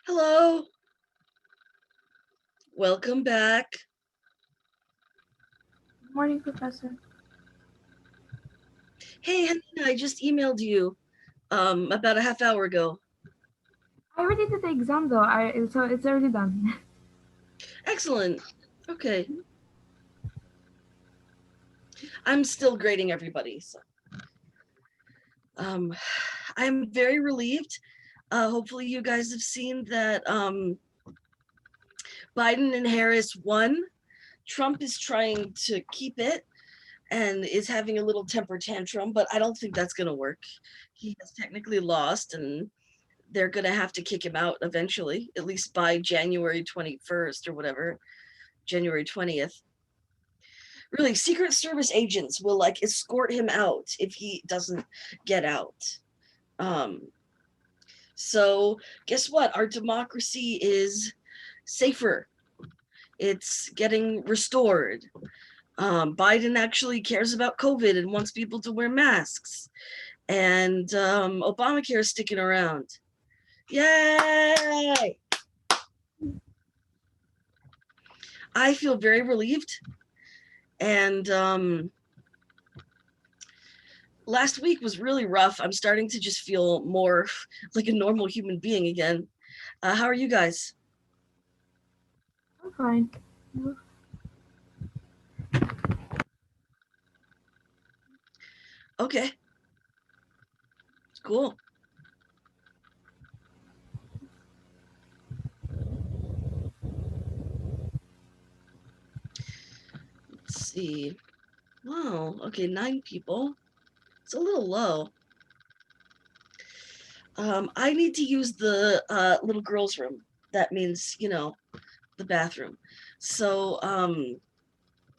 Hello, welcome back. Morning, Professor. Hey, Helena, I just emailed you about a half hour ago. I already did the exam though. So it's already done. Excellent. Okay. I'm still grading everybody, so um I'm very relieved. Hopefully you guys have seen that Biden and Harris won. Trump is trying to keep it and is having a little temper tantrum, but I don't think that's going to work. He has technically lost and they're going to have to kick him out eventually, at least by January 21st or whatever, January 20th. Really, Secret Service agents will like escort him out if he doesn't get out. Um, so, guess what? Our democracy is safer, it's getting restored. Biden actually cares about COVID and wants people to wear masks. And Obamacare is sticking around. Yay! I feel very relieved. And last week was really rough. I'm starting to just feel more like a normal human being again. How are you guys? I'm fine. Okay, cool. Let's see. Wow, okay, 9 people. It's a little low. I need to use the little girl's room. That means, the bathroom. So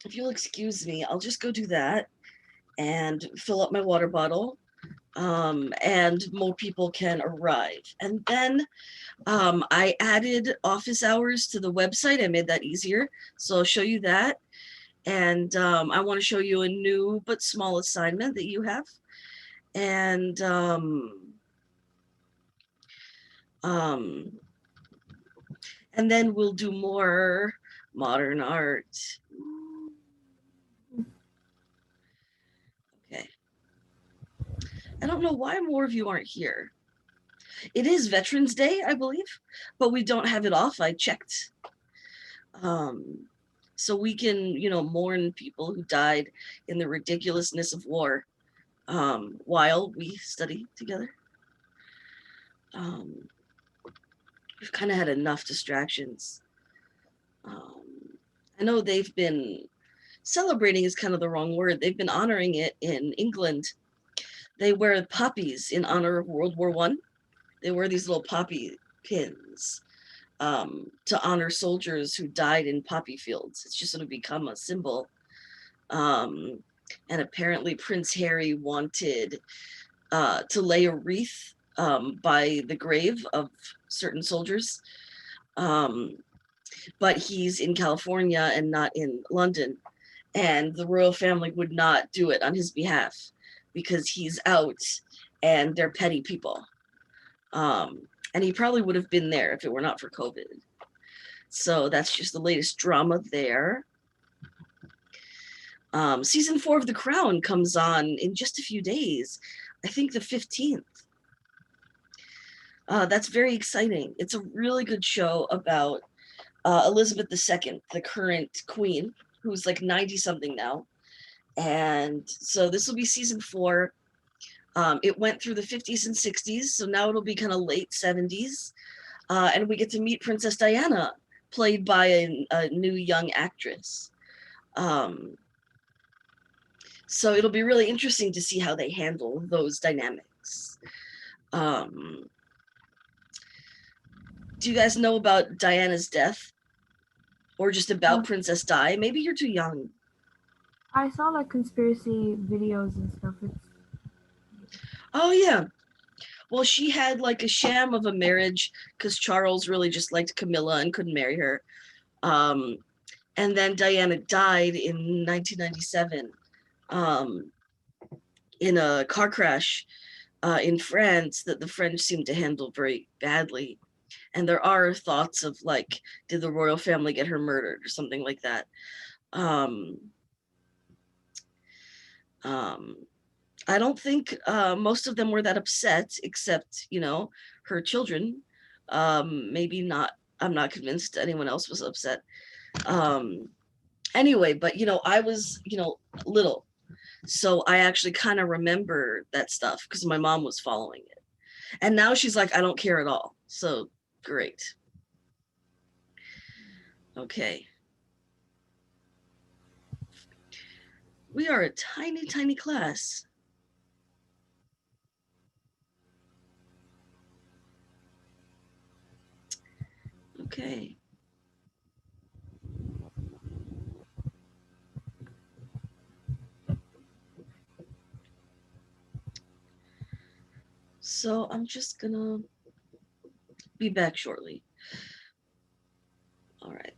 if you'll excuse me, I'll just go do that and fill up my water bottle, and more people can arrive. And then I added office hours to the website. I made that easier. So I'll show you that. And I want to show you a new but small assignment that you have. And um, and then we'll do more modern art. Okay. I don't know why more of you aren't here. It is Veterans Day, I believe, but we don't have it off. I checked. Um, so we can, mourn people who died in the ridiculousness of war while we study together. Um, we've kind of had enough distractions. I know they've been celebrating is kind of the wrong word. They've been honoring it in England. They wear poppies in honor of World War One. They wear these little poppy pins to honor soldiers who died in poppy fields. It's just sort of become a symbol. Um, and apparently, Prince Harry wanted to lay a wreath by the grave of certain soldiers. Um, but he's in California and not in London. And the royal family would not do it on his behalf because he's out and they're petty people. And he probably would have been there if it were not for COVID. So that's just the latest drama there. Season 4 of The Crown comes on in just a few days. I think the 15th. That's very exciting. It's a really good show about Elizabeth II, the current queen, who's like 90 something now. And so this will be season 4. It went through the 50s and 60s, so now it'll be kind of late 70s. And we get to meet Princess Diana, played by a new young actress. So it'll be really interesting to see how they handle those dynamics. Um, do you guys know about Diana's death? Or just about No, Princess Di? Maybe you're too young. I saw like conspiracy videos and stuff. Oh, yeah. Well, she had like a sham of a marriage because Charles really just liked Camilla and couldn't marry her. Um, and then Diana died in 1997 um, in a car crash in France that the French seemed to handle very badly. And there are thoughts of like, did the royal family get her murdered or something like that? Um, um, I don't think most of them were that upset, except, you know, her children. Maybe not. I'm not convinced anyone else was upset. Um, anyway, but, you know, I was, you know, little. So I actually kind of remember that stuff because my mom was following it. And now she's like, I don't care at all. So great. Okay. We are a tiny, tiny class. Okay. So I'm just gonna be back shortly. All right.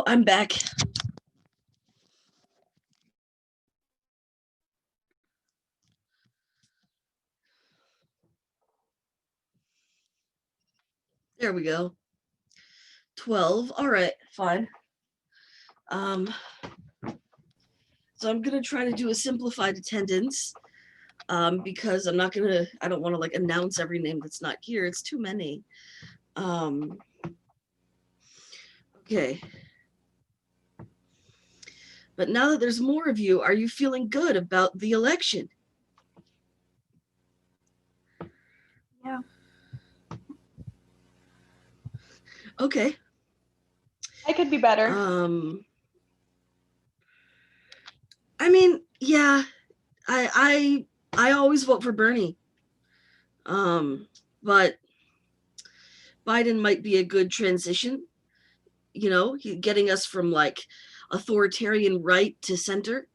Oh, I'm back. There we go. 12. All right, fine. So I'm gonna try to do a simplified attendance because I don't want to like announce every name that's not here. It's too many. Okay. But now that there's more of you, are you feeling good about the election? Yeah. Okay. I could be better. I mean, yeah, I always vote for Bernie. But Biden might be a good transition, getting us from like authoritarian right to center,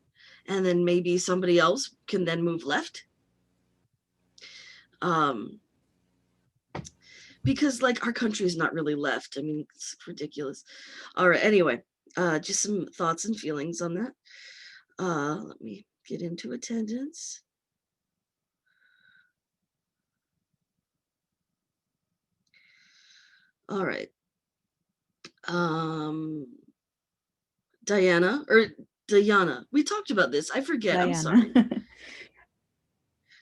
and then maybe somebody else can then move left. Because like our country is not really left. I mean, it's ridiculous. All right, anyway, just some thoughts and feelings on that. Let me get into attendance. All right. Diana. We talked about this. I forget. Diana. I'm sorry.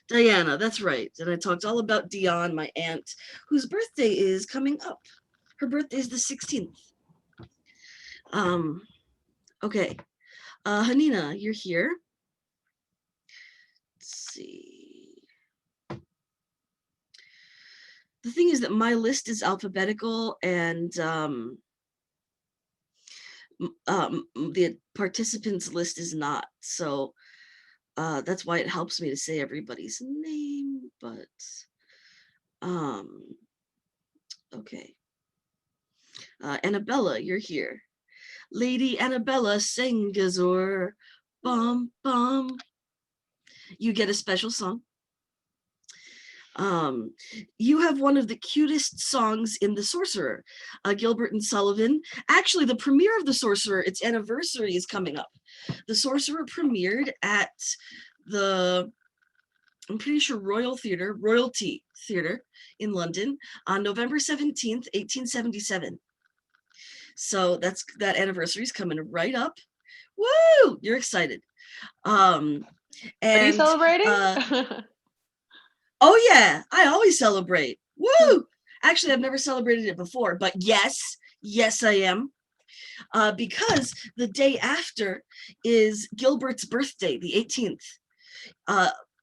Diana, that's right. And I talked all about Dion, my aunt, whose birthday is coming up. Her birthday is the 16th. Okay. Hanina, you're here. Let's see. The thing is that my list is alphabetical and the participants list is not. So that's why it helps me to say everybody's name, but okay. Annabella, you're here. Lady Annabella Sengazor. Bum bum. You get a special song. You have one of the cutest songs in The Sorcerer, Gilbert and Sullivan. Actually, the premiere of The Sorcerer, its anniversary is coming up. The Sorcerer premiered at I'm pretty sure Royalty Theatre in London on November 17th, 1877. So that anniversary is coming right up. Woo! You're excited. And Are you celebrating? Oh yeah, I always celebrate. Woo! Actually, I've never celebrated it before, but yes, I am. Because the day after is Gilbert's birthday, the 18th.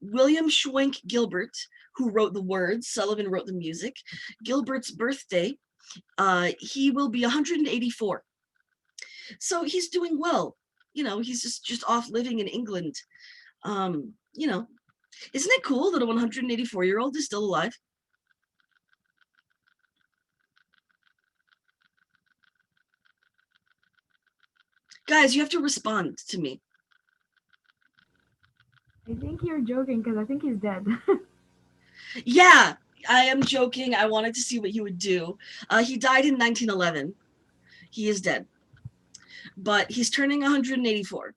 William Schwenk Gilbert, who wrote the words, Sullivan wrote the music. Gilbert's birthday, he will be 184. So he's doing well. He's just off living in England. Isn't it cool that a 184-year-old is still alive? Guys, you have to respond to me. I think you're joking because I think he's dead. Yeah, I am joking. I wanted to see what he would do. He died in 1911. He is dead. But he's turning 184.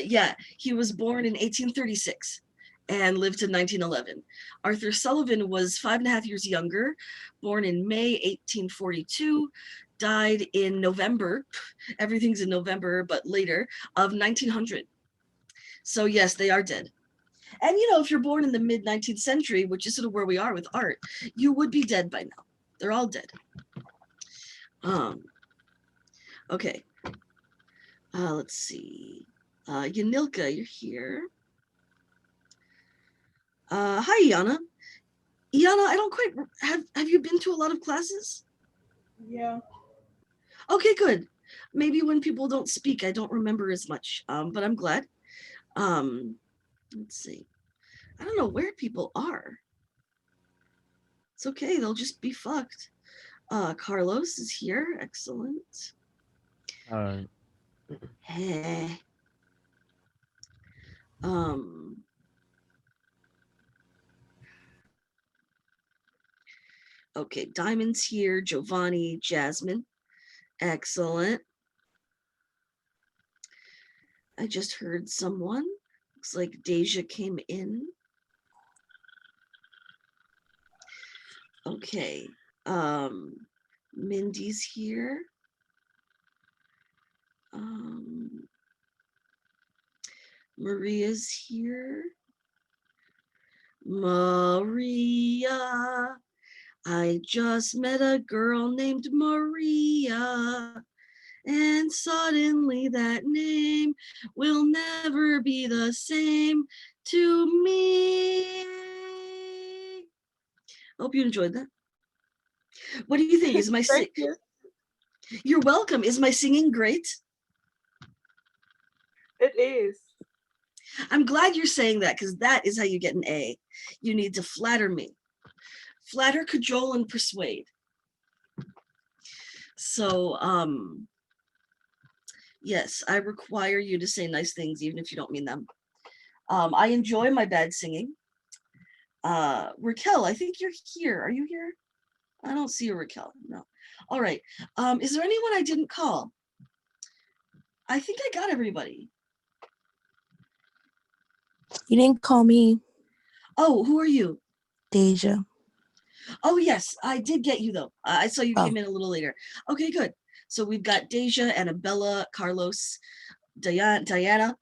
Yeah, he was born in 1836 and lived to 1911. Arthur Sullivan was 5.5 years younger, born in May 1842, died in November, everything's in November, but later, of 1900. So yes, they are dead. And if you're born in the mid 19th century, which is sort of where we are with art, you would be dead by now. They're all dead. Okay. Let's see. Yanilka, you're here. Hi, Iana. Iana, I don't quite have you been to a lot of classes? Yeah. Okay, good. Maybe when people don't speak, I don't remember as much. But I'm glad. Let's see. I don't know where people are. It's okay, they'll just be fucked. Carlos is here. Excellent. Hey. Okay, Diamond's here. Giovanni, Jasmine. Excellent. I just heard someone. Looks like Deja came in. Okay. Mindy's here. Maria's here. Maria. I just met a girl named Maria. And suddenly that name will never be the same to me. Hope you enjoyed that. What do you think? Is my Thank you. You're welcome. Is my singing great? It is. I'm glad you're saying that, because that is how you get an A. You need to flatter me. Flatter, cajole, and persuade. So, yes, I require you to say nice things, even if you don't mean them. I enjoy my bad singing. Raquel, I think you're here. Are you here? I don't see a Raquel. No. All right. Is there anyone I didn't call? I think I got everybody. You didn't call me. Oh, who are you? Deja. Oh, yes, I did get you, though. I saw you came in a little later. Okay, good. So we've got Deja, Annabella, Carlos, Diana,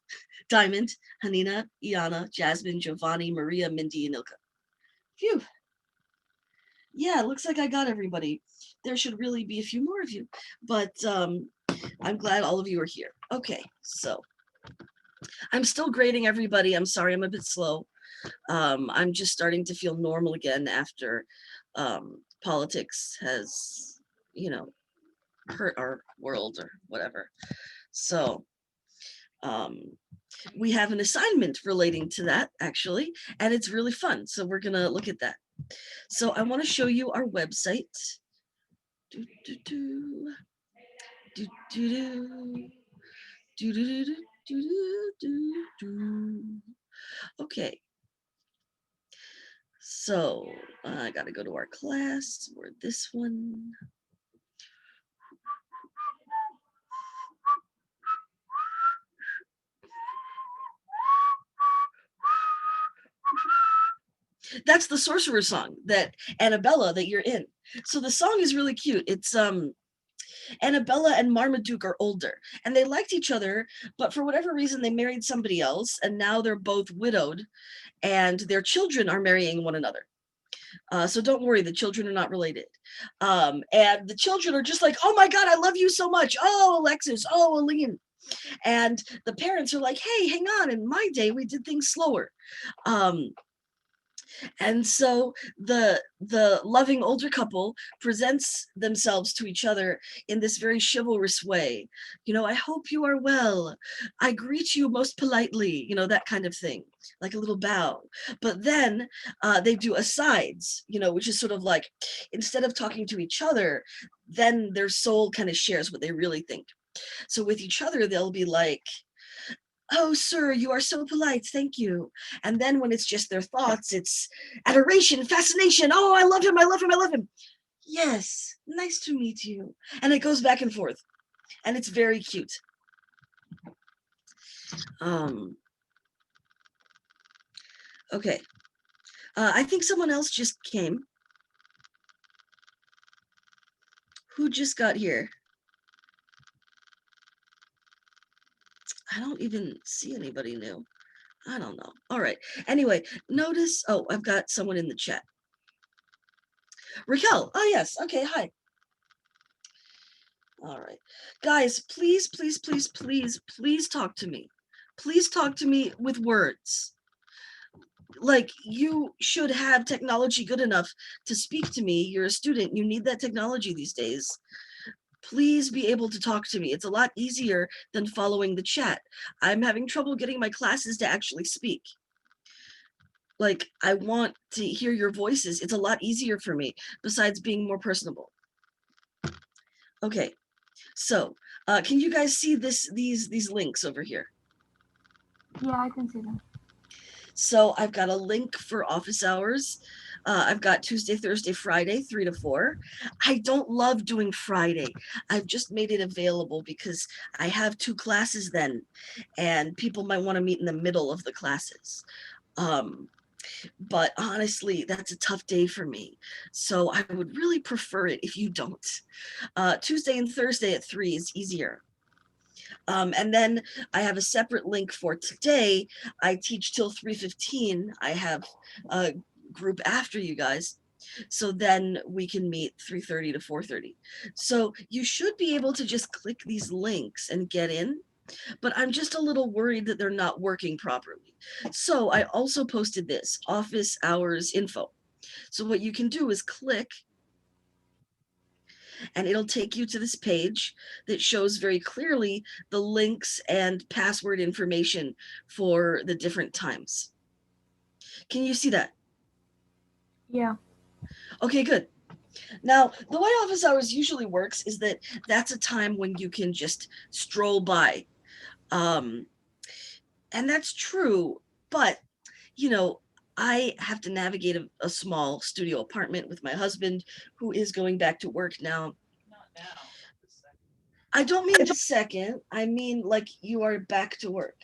Diamond, Hanina, Iana, Jasmine, Giovanni, Maria, Mindy, and Ilka. Phew. Yeah, looks like I got everybody. There should really be a few more of you, but I'm glad all of you are here. Okay, so I'm still grading everybody. I'm sorry I'm a bit slow. I'm just starting to feel normal again after politics has, hurt our world or whatever. So we have an assignment relating to that, actually, and it's really fun. So we're going to look at that. So I want to show you our website. Do, do, do. Do, do, do. Do, do, do, do, do, do. Okay. So I got to go to our class. We're this one. That's the Sorcerer song that Annabella that you're in. So the song is really cute. It's Annabella and Marmaduke are older and they liked each other, but for whatever reason they married somebody else and now they're both widowed and their children are marrying one another. So don't worry, the children are not related. And the children are just like, oh my God, I love you so much. Oh, Alexis, oh, Aline. And the parents are like, hey, hang on. In my day, we did things slower. And so the loving older couple presents themselves to each other in this very chivalrous way. I hope you are well. I greet you most politely, that kind of thing, like a little bow. But then they do asides, which is sort of like, instead of talking to each other, then their soul kind of shares what they really think. So with each other, they'll be like, oh, sir, you are so polite. Thank you. And then when it's just their thoughts, it's adoration, fascination. Oh, I love him. I love him. I love him. Yes. Nice to meet you. And it goes back and forth. And it's very cute. Okay. I think someone else just came. Who just got here? I don't even see anybody new. I don't know. All right. Anyway, notice, oh, I've got someone in the chat. Raquel. Oh, yes. Okay. Hi. All right. Guys, please, please, please, please, please talk to me. Please talk to me with words. Like, you should have technology good enough to speak to me. You're a student. You need that technology these days. Please be able to talk to me. It's a lot easier than following the chat. I'm having trouble getting my classes to actually speak. Like, I want to hear your voices. It's a lot easier for me, besides being more personable. Okay, so can you guys see these links over here? Yeah, I can see them. So I've got a link for office hours. I've got Tuesday, Thursday, Friday, 3 to 4. I don't love doing Friday. I've just made it available because I have 2 classes then, and people might want to meet in the middle of the classes. But honestly, that's a tough day for me. So I would really prefer it if you don't. Tuesday and Thursday at 3 is easier. And then I have a separate link for today. I teach till 3:15. I have a group after you guys. So then we can meet 3:30 to 4:30. So you should be able to just click these links and get in, but I'm just a little worried that they're not working properly. So I also posted this office hours info. So what you can do is click and it'll take you to this page that shows very clearly the links and password information for the different times. Can you see that? Yeah. Okay, good. Now, the way office hours usually works is that that's a time when you can just stroll by. And that's true, but, you know, I have to navigate a small studio apartment with my husband, who is going back to work now. I don't mean the second. I mean like you are back to work.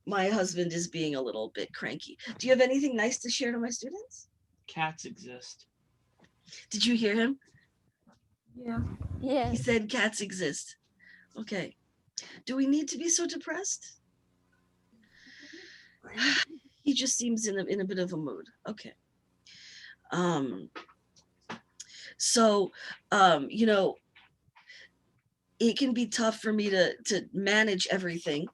My husband is being a little bit cranky. Do you have anything nice to share to my students? Cats exist. Did you hear him? Yeah. He Yes. said cats exist. Okay. Do we need to be so depressed? He just seems in a bit of a mood. Okay. So you know, it can be tough for me to manage everything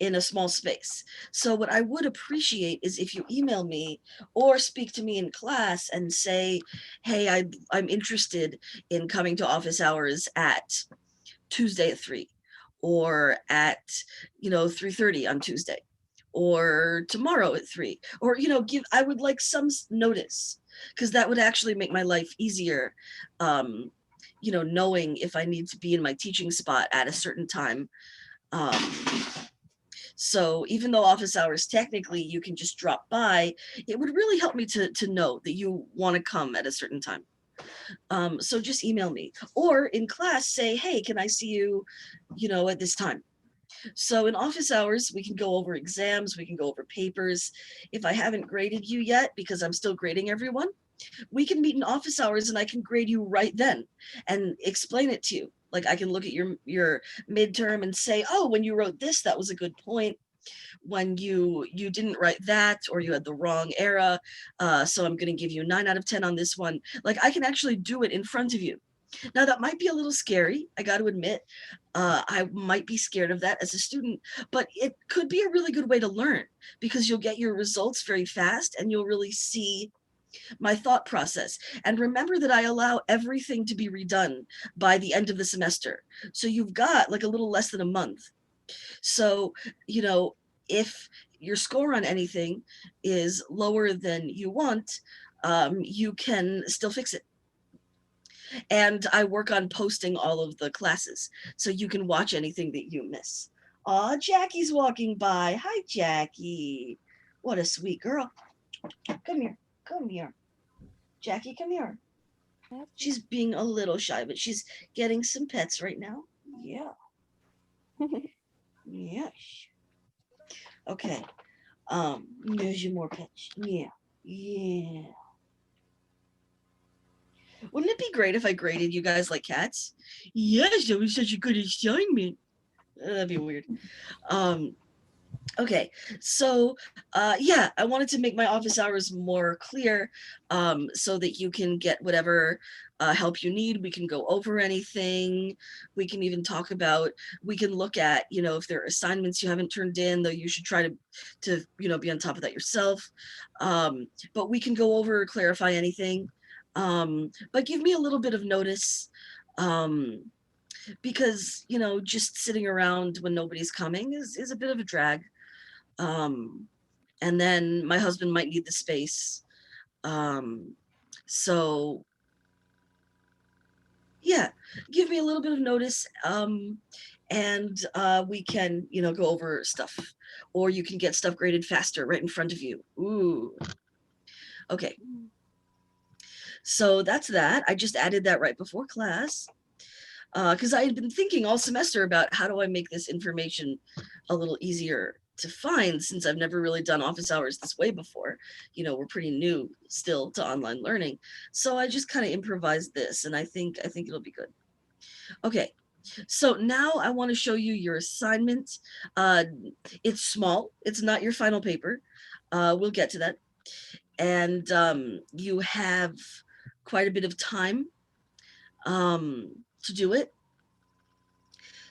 in a small space. So what I would appreciate is if you email me or speak to me in class and say, hey, I'm interested in coming to office hours at Tuesday at 3 or at 3:30 on Tuesday or tomorrow at 3, or I would like some notice, because that would actually make my life easier, knowing if I need to be in my teaching spot at a certain time. So even though office hours, technically you can just drop by, it would really help me to know that you want to come at a certain time. So just email me, or in class say, hey, can I see you, at this time? So in office hours, we can go over exams, we can go over papers. If I haven't graded you yet, because I'm still grading everyone, we can meet in office hours and I can grade you right then and explain it to you. Like I can look at your midterm and say, oh, when you wrote this, that was a good point. When you didn't write that, or you had the wrong era, so I'm going to give you 9 out of 10 on this one. Like I can actually do it in front of you. Now that might be a little scary, I got to admit. I might be scared of that as a student, but it could be a really good way to learn, because you'll get your results very fast and you'll really see my thought process. And remember that I allow everything to be redone by the end of the semester. So you've got like a little less than a month. So, if your score on anything is lower than you want, you can still fix it. And I work on posting all of the classes, so you can watch anything that you miss. Aw, Jackie's walking by. Hi, Jackie. What a sweet girl. Come here. Come here. Jackie, come here. She's being a little shy, but she's getting some pets right now. Yeah. Yes. Okay. There's your more pets. Yeah. Yeah. Wouldn't it be great if I graded you guys like cats? Yes, that was such a good assignment. That'd be weird. Okay, so yeah, I wanted to make my office hours more clear, so that you can get whatever help you need. We can go over anything. We can even talk about, we can look at, if there are assignments you haven't turned in, though you should try to be on top of that yourself. But we can go over, clarify anything. But give me a little bit of notice, because, just sitting around when nobody's coming is a bit of a drag. And then my husband might need the space. So yeah, give me a little bit of notice. and we can, go over stuff, or you can get stuff graded faster right in front of you. Ooh. Okay. So that's that. I just added that right before class because I had been thinking all semester about how do I make this information a little easier to find, since I've never really done office hours this way before. We're pretty new still to online learning. So I just kind of improvised this, and I think it'll be good. Okay. So now I want to show you your assignment. It's small. It's not your final paper. We'll get to that. And you have quite a bit of time to do it.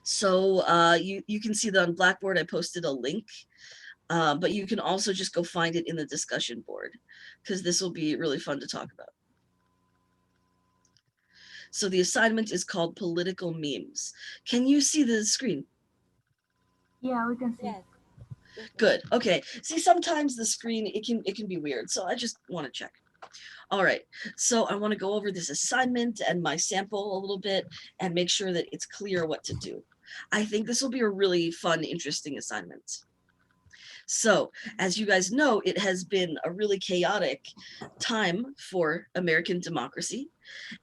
So you can see that on Blackboard. I posted a link, but you can also just go find it in the discussion board, because this will be really fun to talk about. So the assignment is called Political Memes. Can you see the screen? Yeah, we can see. Yes. Good. Okay. See, sometimes the screen, it can be weird. So I just want to check. All right. So I want to go over this assignment and my sample a little bit and make sure that it's clear what to do. I think this will be a really fun, interesting assignment. So, as you guys know, it has been a really chaotic time for American democracy.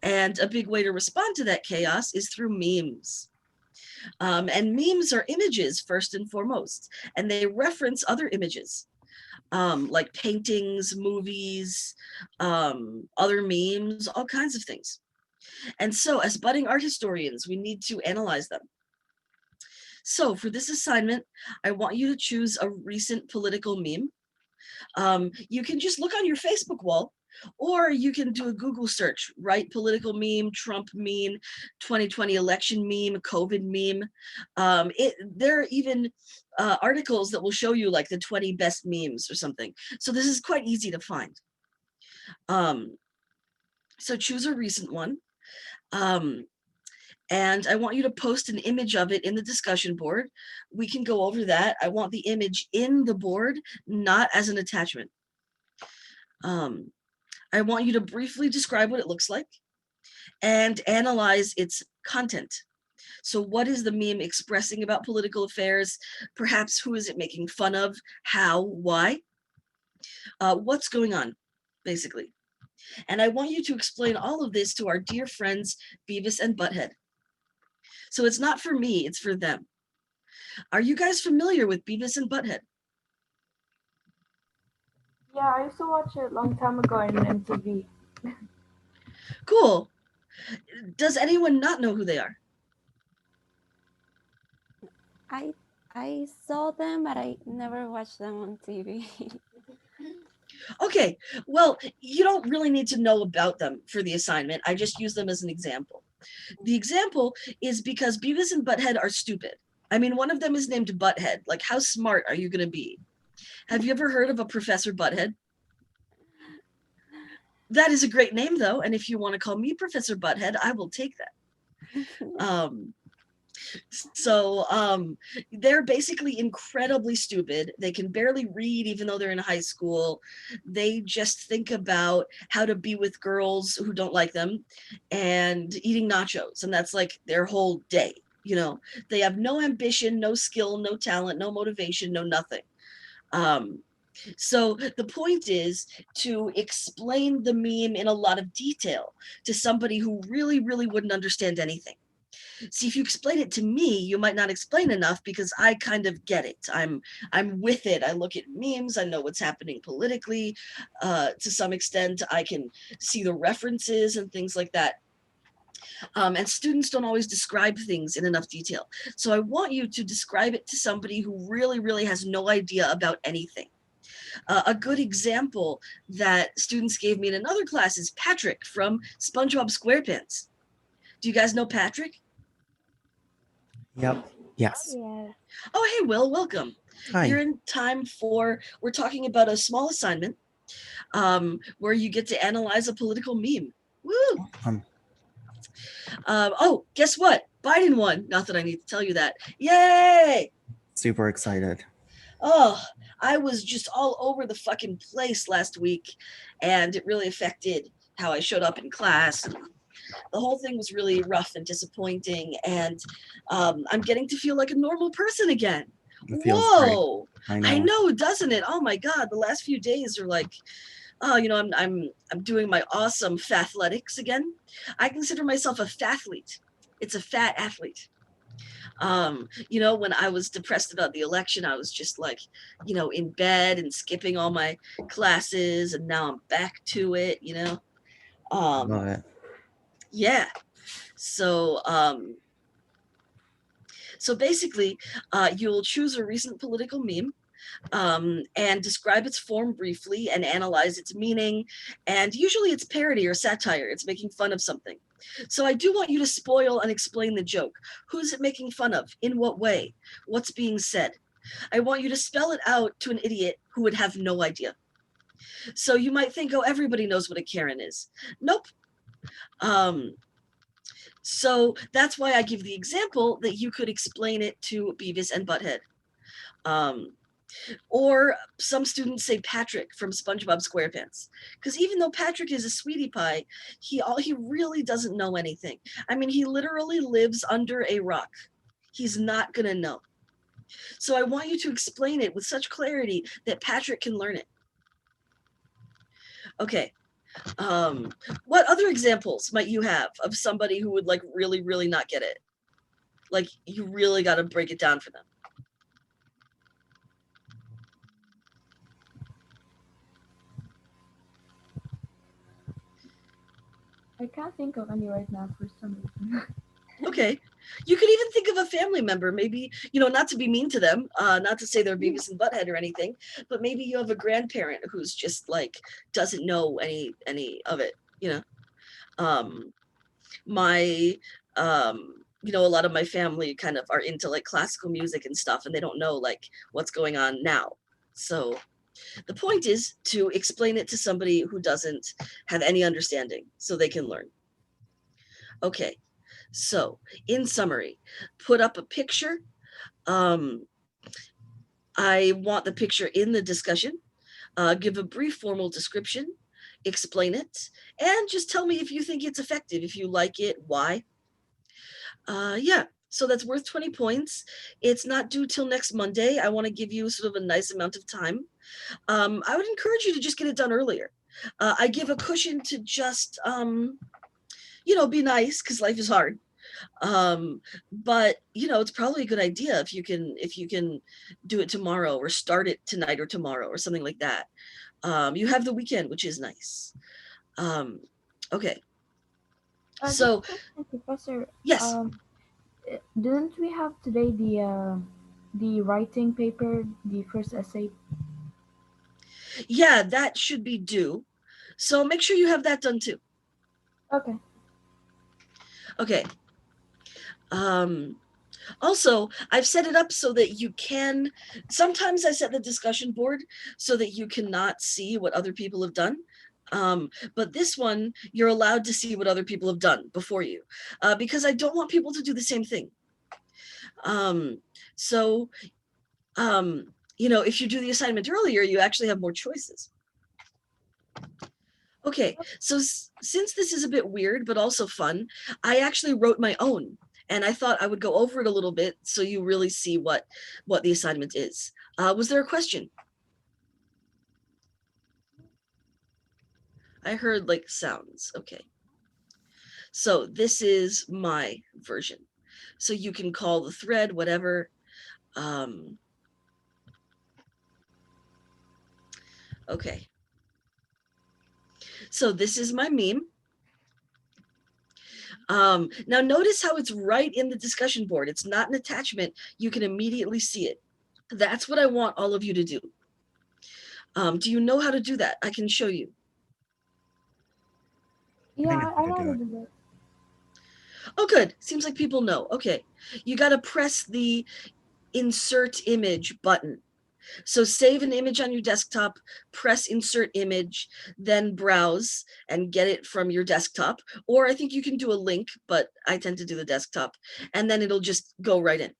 And a big way to respond to that chaos is through memes. And memes are images first and foremost, and they reference other images, like paintings, movies, other memes, all kinds of things. And so as budding art historians, we need to analyze them. So for this assignment, I want you to choose a recent political meme. You can just look on your Facebook wall, or you can do a Google search, right? Political meme, Trump meme, 2020 election meme, COVID meme. There are even articles that will show you like the 20 best memes or something. So this is quite easy to find. So choose a recent one. And I want you to post an image of it in the discussion board. We can go over that. I want the image in the board, not as an attachment. I want you to briefly describe what it looks like and analyze its content. So what is the meme expressing about political affairs? Perhaps who is it making fun of? How? Why? What's going on, basically? And I want you to explain all of this to our dear friends, Beavis and Butthead. So it's not for me, it's for them. Are you guys familiar with Beavis and Butthead? Yeah, I used to watch it a long time ago in MTV. Cool. Does anyone not know who they are? I saw them, but I never watched them on TV. Okay, well, you don't really need to know about them for the assignment. I just use them as an example. The example is because Beavis and Butthead are stupid. I mean, one of them is named Butthead. Like, how smart are you going to be? Have you ever heard of a Professor Butthead? That is a great name, though. And if you want to call me Professor Butthead, I will take that. So they're basically incredibly stupid. They can barely read, even though they're in high school. They just think about how to be with girls who don't like them and eating nachos. And that's like their whole day. They have no ambition, no skill, no talent, no motivation, no nothing. So the point is to explain the meme in a lot of detail to somebody who really, really wouldn't understand anything. See, if you explain it to me, you might not explain enough because I kind of get it. I'm with it. I look at memes. I know what's happening politically. To some extent, I can see the references and things like that. And students don't always describe things in enough detail. So I want you to describe it to somebody who really, really has no idea about anything. A good example that students gave me in another class is Patrick from SpongeBob SquarePants. Do you guys know Patrick? Yep. Yes. Yeah. Oh, hey, Will, welcome. Hi. You're in time we're talking about a small assignment where you get to analyze a political meme. Woo! Oh, guess what? Biden won. Not that I need to tell you that. Yay! Super excited. Oh, I was just all over the fucking place last week, and it really affected how I showed up in class. the whole thing was really rough and disappointing, and I'm getting to feel like a normal person again. It feels Whoa! great. I know, doesn't it? Oh my God, the last few days are like, oh, you know, I'm doing my awesome fathletics again. I consider myself a fathlete. It's a fat athlete. You know, when I was depressed about the election, I was just like, you know, in bed and skipping all my classes, and now I'm back to it, you know. Love it. Yeah. So so basically, you'll choose a recent political meme, and describe its form briefly and analyze its meaning. And usually it's parody or satire. It's making fun of something. So I do want you to spoil and explain the joke. Who's it making fun of? In what way? What's being said? I want you to spell it out to an idiot who would have no idea. So you might think, oh, everybody knows what a Karen is. Nope. So that's why I give the example that you could explain it to Beavis and Butthead. Or some students say Patrick from SpongeBob SquarePants, because even though Patrick is a sweetie pie, he really doesn't know anything. I mean, he literally lives under a rock. He's not gonna know. So I want you to explain it with such clarity that Patrick can learn it. Okay. What other examples might you have of somebody who would like really, really not get it? Like you really got to break it down for them. I can't think of any right now for some reason. Okay. You could even think of a family member, maybe, you know, not to be mean to them, not to say they're Beavis and Butthead or anything, but maybe you have a grandparent who's just like doesn't know any of it, you know. You know, a lot of my family kind of are into like classical music and stuff, and they don't know like what's going on now. So the point is to explain it to somebody who doesn't have any understanding so they can learn. Okay. So, in summary, put up a picture. I want the picture in the discussion. Give a brief formal description, explain it, and just tell me if you think it's effective, if you like it, why. Yeah, so that's worth 20 points. It's not due till next Monday. I want to give you sort of a nice amount of time. I would encourage you to just get it done earlier. I give a cushion to just, you know, be nice because life is hard. But you know, it's probably a good idea if you can do it tomorrow or start it tonight or tomorrow or something like that. You have the weekend, which is nice. Okay. So Professor, yes. didn't we have today the writing paper, the first essay? Yeah, that should be due. So make sure you have that done too. Okay. Okay. Also, I've set it up so that you can, sometimes I set the discussion board so that you cannot see what other people have done. But this one, you're allowed to see what other people have done before you, because I don't want people to do the same thing. So, you know, if you do the assignment earlier, you actually have more choices. Okay, so since this is a bit weird, but also fun, I actually wrote my own, and I thought I would go over it a little bit so you really see what the assignment is. Was there a question? I heard like sounds. Okay. So this is my version. So you can call the thread whatever. Okay. So this is my meme. Now notice how it's right in the discussion board. It's not an attachment. You can immediately see it. That's what I want all of you to do. Do you know how to do that? I can show you. Yeah, I know how to do that. Oh, good. Seems like people know. Okay. You got to press the insert image button. So save an image on your desktop, press insert image, then browse and get it from your desktop. Or I think you can do a link, but I tend to do the desktop, and then it'll just go right in.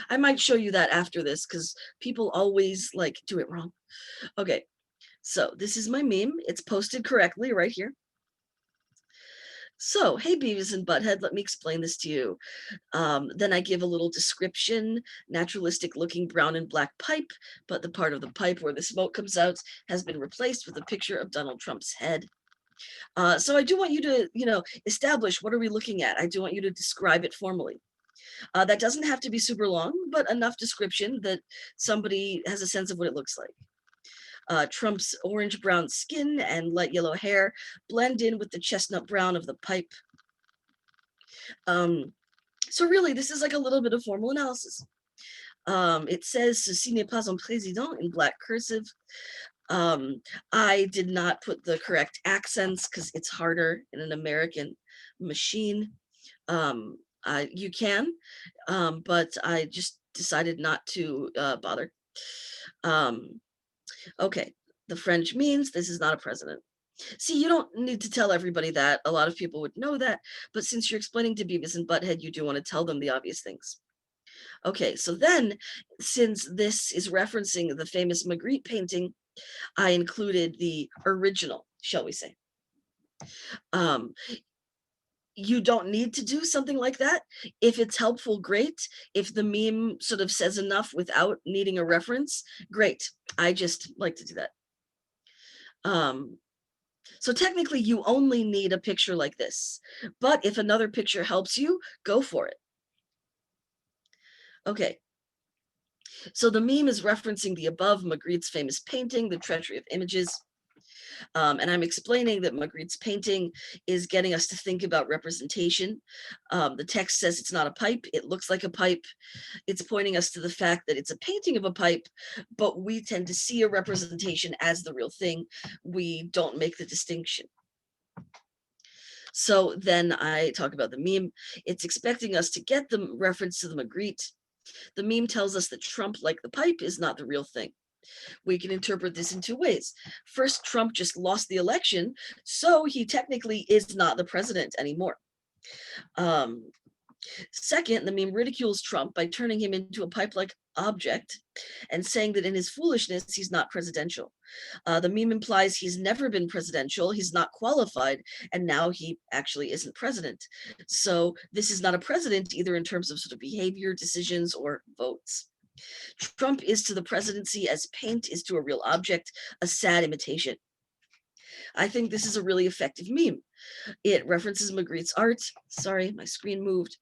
I might show you that after this because people always like do it wrong. Okay, so this is my meme. It's posted correctly right here. So, hey, Beavis and Butthead, let me explain this to you. Then I give a little description, naturalistic looking brown and black pipe, but the part of the pipe where the smoke comes out has been replaced with a picture of Donald Trump's head. So I do want you to, establish what are we looking at? I do want you to describe it formally. That doesn't have to be super long, but enough description that somebody has a sense of what it looks like. Trump's orange-brown skin and light yellow hair blend in with the chestnut brown of the pipe. So really, this is like a little bit of formal analysis. It says "Ceci n'est pas un président" in black cursive. I did not put the correct accents because it's harder in an American machine. You can, but I just decided not to bother. Okay, the French means this is not a president. See, you don't need to tell everybody that. A lot of people would know that, but since you're explaining to Beavis and Butthead, you do want to tell them the obvious things. Okay, so then, since this is referencing the famous Magritte painting, I included the original, shall we say. You don't need to do something like that. If it's helpful, great. If the meme sort of says enough without needing a reference, great. I just like to do that. So technically you only need a picture like this, but if another picture helps you, go for it. Okay. So the meme is referencing the above Magritte's famous painting, The Treachery of Images. And I'm explaining that Magritte's painting is getting us to think about representation. The text says it's not a pipe. It looks like a pipe. It's pointing us to the fact that it's a painting of a pipe, but we tend to see a representation as the real thing. We don't make the distinction. So then I talk about the meme. It's expecting us to get the reference to the Magritte. The meme tells us that Trump, like the pipe, is not the real thing. We can interpret this in two ways. First, Trump just lost the election, so he technically is not the president anymore. Second, the meme ridicules Trump by turning him into a pipe-like object and saying that in his foolishness, he's not presidential. The meme implies he's never been presidential, he's not qualified, and now he actually isn't president. So this is not a president either in terms of sort of behavior, decisions, or votes. Trump is to the presidency as paint is to a real object, a sad imitation. I think this is a really effective meme. It references Magritte's art. Sorry, my screen moved.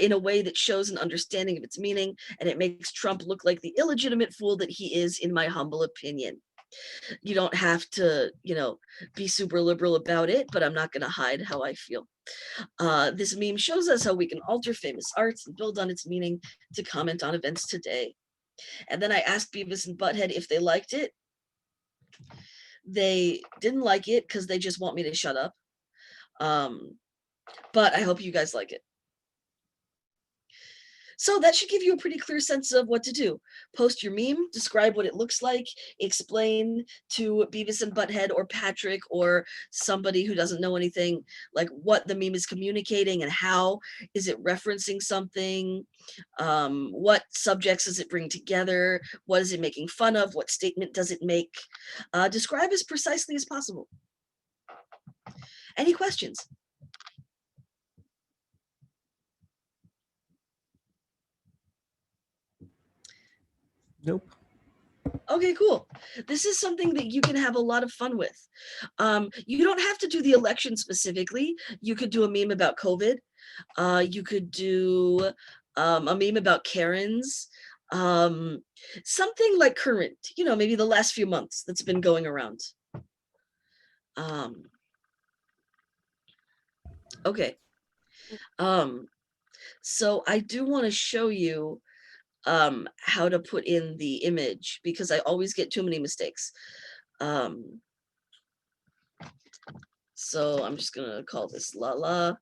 In a way that shows an understanding of its meaning, and it makes Trump look like the illegitimate fool that he is, in my humble opinion. You don't have to, be super liberal about it, but I'm not going to hide how I feel. This meme shows us how we can alter famous arts and build on its meaning to comment on events today. And then I asked Beavis and Butthead if they liked it. They didn't like it because they just want me to shut up. But I hope you guys like it. So that should give you a pretty clear sense of what to do. Post your meme, describe what it looks like, explain to Beavis and Butthead or Patrick or somebody who doesn't know anything, like what the meme is communicating and how is it referencing something, what subjects does it bring together, what is it making fun of, what statement does it make. Describe as precisely as possible. Any questions? Nope. Okay, cool. This is something that you can have a lot of fun with. You don't have to do the election specifically. You could do a meme about COVID. You could do a meme about Karens. Something like current, maybe the last few months that's been going around. Okay. So I do want to show you how to put in the image because I always get too many mistakes. So I'm just gonna call this Lala.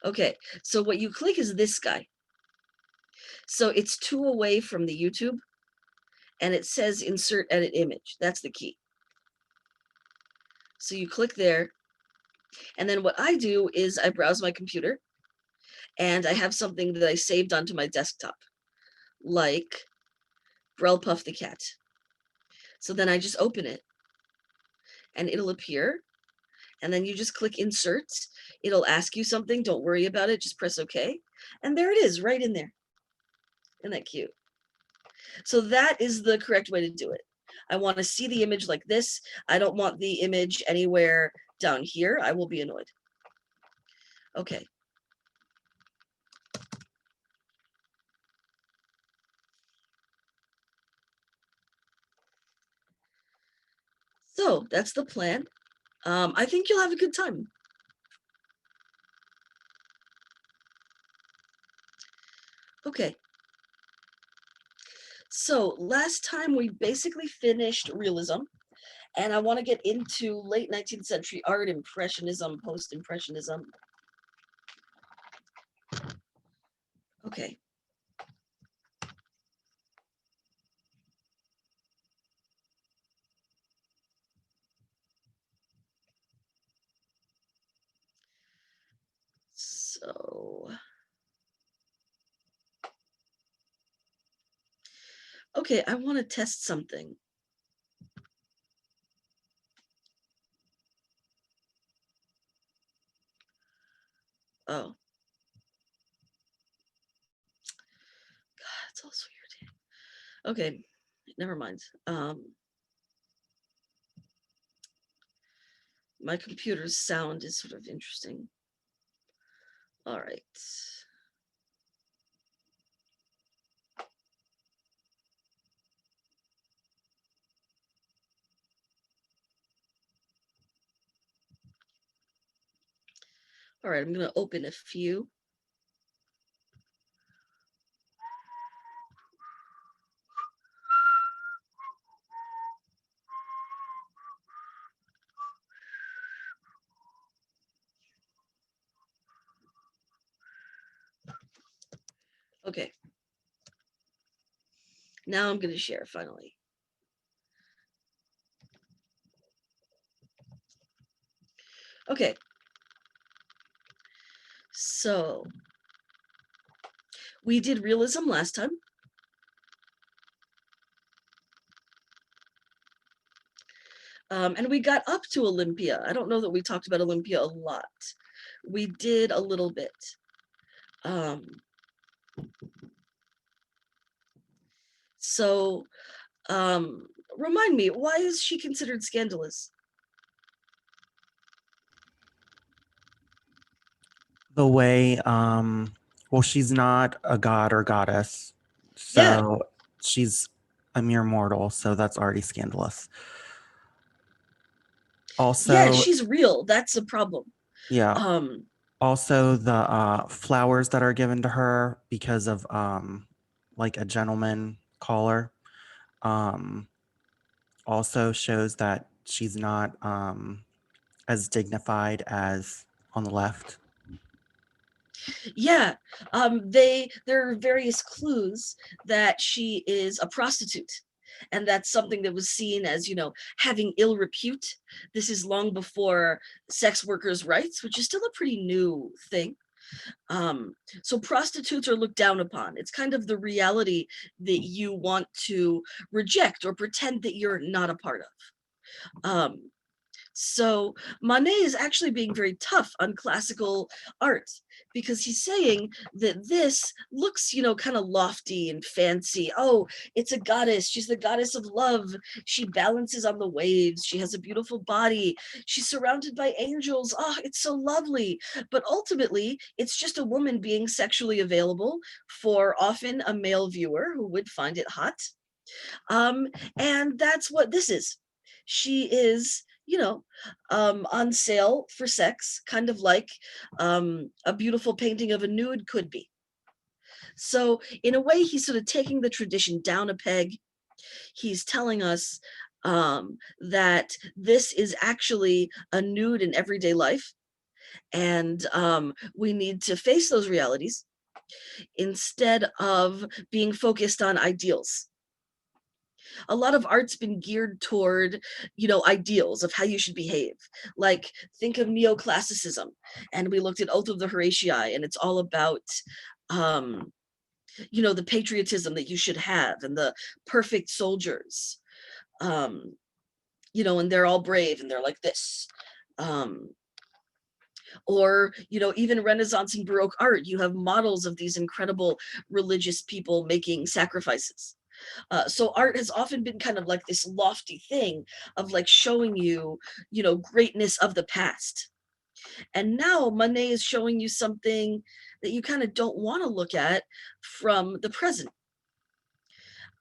Okay, so what you click is this guy. So it's 2 away from the YouTube and it says insert edit image. That's the key. So you click there and then what I do is I browse my computer and I have something that I saved onto my desktop, like Brelpuff the cat. So then I just open it and it'll appear and then you just click insert. It'll ask you something. Don't worry about it. Just press OK. And there it is right in there. Isn't that cute? So that is the correct way to do it. I want to see the image like this. I don't want the image anywhere down here. I will be annoyed. Okay. So that's the plan. I think you'll have a good time. Okay. So last time we basically finished realism, and I want to get into late 19th century art, impressionism, post-impressionism. Okay. So, okay, I want to test something. Oh. God, it's all so irritating. Okay, never mind. My computer's sound is sort of interesting. All right. All right, I'm going to open a few. Okay. Now I'm going to share finally. Okay. So we did realism last time. And we got up to Olympia. I don't know that we talked about Olympia a lot. We did a little bit. So remind me, why is she considered scandalous? The way, well, she's not a god or goddess, so Yeah. she's a mere mortal, so that's already scandalous. Also, Yeah, she's real. That's a problem. yeah. Also, the flowers that are given to her because of like a gentleman caller, also shows that she's not as dignified as on the left. Yeah, there are various clues that she is a prostitute, and that's something that was seen as, you know, having ill repute. This is long before sex workers' rights, which is still a pretty new thing. So prostitutes are looked down upon. It's kind of the reality that you want to reject or pretend that you're not a part of. So Manet is actually being very tough on classical art, because he's saying that this looks, you know, kind of lofty and fancy. Oh, it's a goddess. She's the goddess of love. She balances on the waves. She has a beautiful body. She's surrounded by angels. Oh, it's so lovely. But ultimately, it's just a woman being sexually available for often a male viewer who would find it hot. And that's what this is. She is, you know, on sale for sex, kind of like a beautiful painting of a nude could be. So in a way, he's sort of taking the tradition down a peg. He's telling us that this is actually a nude in everyday life. And we need to face those realities instead of being focused on ideals. A lot of art's been geared toward, you know, ideals of how you should behave. Like, think of neoclassicism, and we looked at Oath of the Horatii, and it's all about, you know, the patriotism that you should have and the perfect soldiers, you know, and they're all brave and they're like this. Or, even Renaissance and Baroque art, you have models of these incredible religious people making sacrifices. So art has often been kind of like this lofty thing of like showing you, greatness of the past. And now Monet is showing you something that you kind of don't want to look at from the present.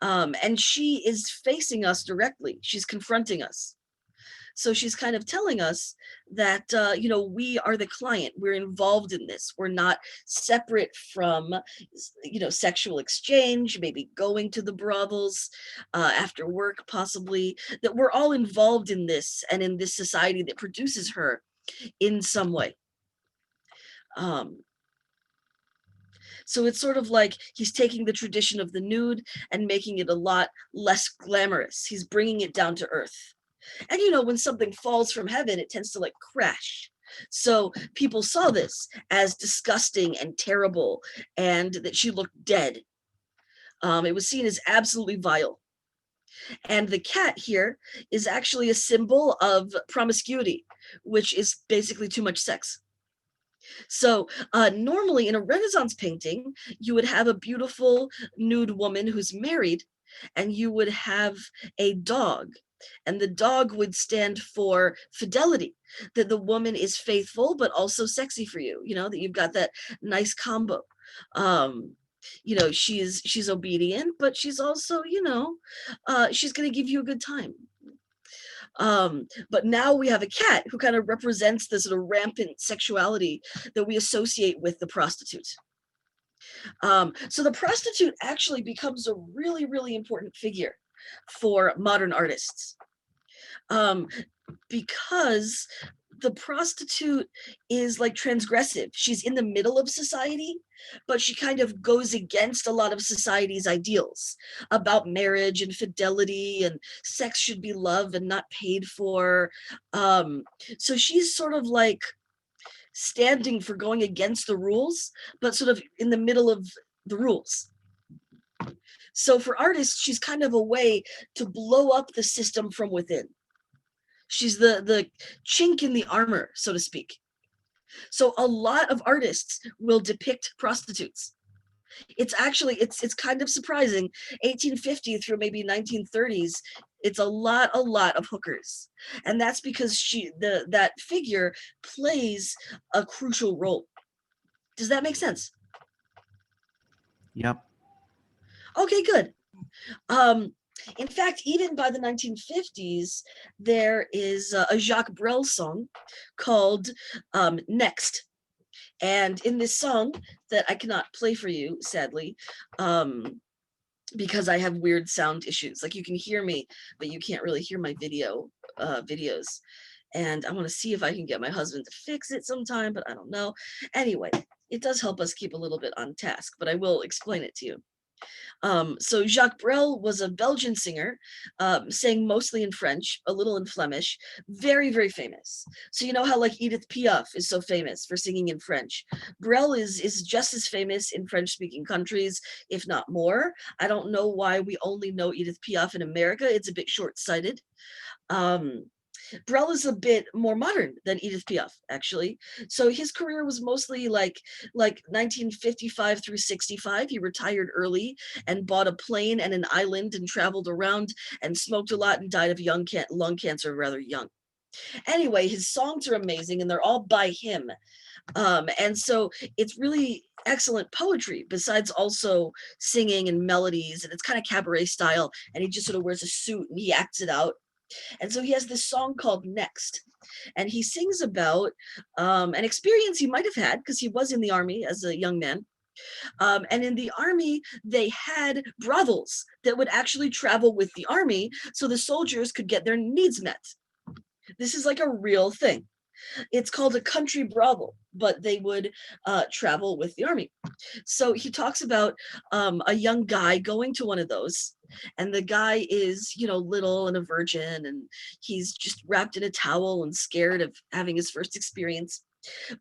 And she is facing us directly. She's confronting us. So she's kind of telling us that, we are the client. We're involved in this. We're not separate from, sexual exchange, maybe going to the brothels after work, possibly, that we're all involved in this and in this society that produces her in some way. So it's sort of like he's taking the tradition of the nude and making it a lot less glamorous. He's bringing it down to earth. And when something falls from heaven, it tends to like crash. So people saw this as disgusting and terrible, and that she looked dead. It was seen as absolutely vile. And the cat here is actually a symbol of promiscuity, which is basically too much sex. So normally in a Renaissance painting, you would have a beautiful nude woman who's married, and you would have a dog. And the dog would stand for fidelity, that the woman is faithful, but also sexy for you, that you've got that nice combo. She's obedient, but she's also, she's going to give you a good time. But now we have a cat who kind of represents this sort of rampant sexuality that we associate with the prostitute. So the prostitute actually becomes a really, really important figure for modern artists, because the prostitute is like transgressive. She's in the middle of society, but she kind of goes against a lot of society's ideals about marriage and fidelity, and sex should be love and not paid for. So she's sort of like standing for going against the rules, but sort of in the middle of the rules. So for artists, she's kind of a way to blow up the system from within. She's the chink in the armor, so to speak. So a lot of artists will depict prostitutes. It's actually, it's kind of surprising. 1850 through maybe 1930s, it's a lot of hookers. And that's because that figure plays a crucial role. Does that make sense? Yep. Okay, good. In fact, even by the 1950s, there is a Jacques Brel song called Next. And in this song that I cannot play for you, sadly, because I have weird sound issues. Like you can hear me, but you can't really hear my videos. And I want to see if I can get my husband to fix it sometime, but I don't know. Anyway, it does help us keep a little bit on task, but I will explain it to you. So Jacques Brel was a Belgian singer, sang mostly in French, a little in Flemish, very, very famous. So you know how like Edith Piaf is so famous for singing in French. Brel is just as famous in French-speaking countries, if not more. I don't know why we only know Edith Piaf in America. It's a bit short-sighted. Brel is a bit more modern than Edith Piaf, actually. So his career was mostly like 1955 through 65. He retired early and bought a plane and an island and traveled around and smoked a lot and died of lung cancer rather young. Anyway, his songs are amazing and they're all by him. And so it's really excellent poetry besides also singing and melodies, and it's kind of cabaret style, and he just sort of wears a suit and he acts it out. And so he has this song called Next, and he sings about an experience he might have had because he was in the army as a young man. And in the army, they had brothels that would actually travel with the army so the soldiers could get their needs met. This is like a real thing. It's called a country brothel, but they would travel with the army. So he talks about a young guy going to one of those, and the guy is, little and a virgin, and he's just wrapped in a towel and scared of having his first experience.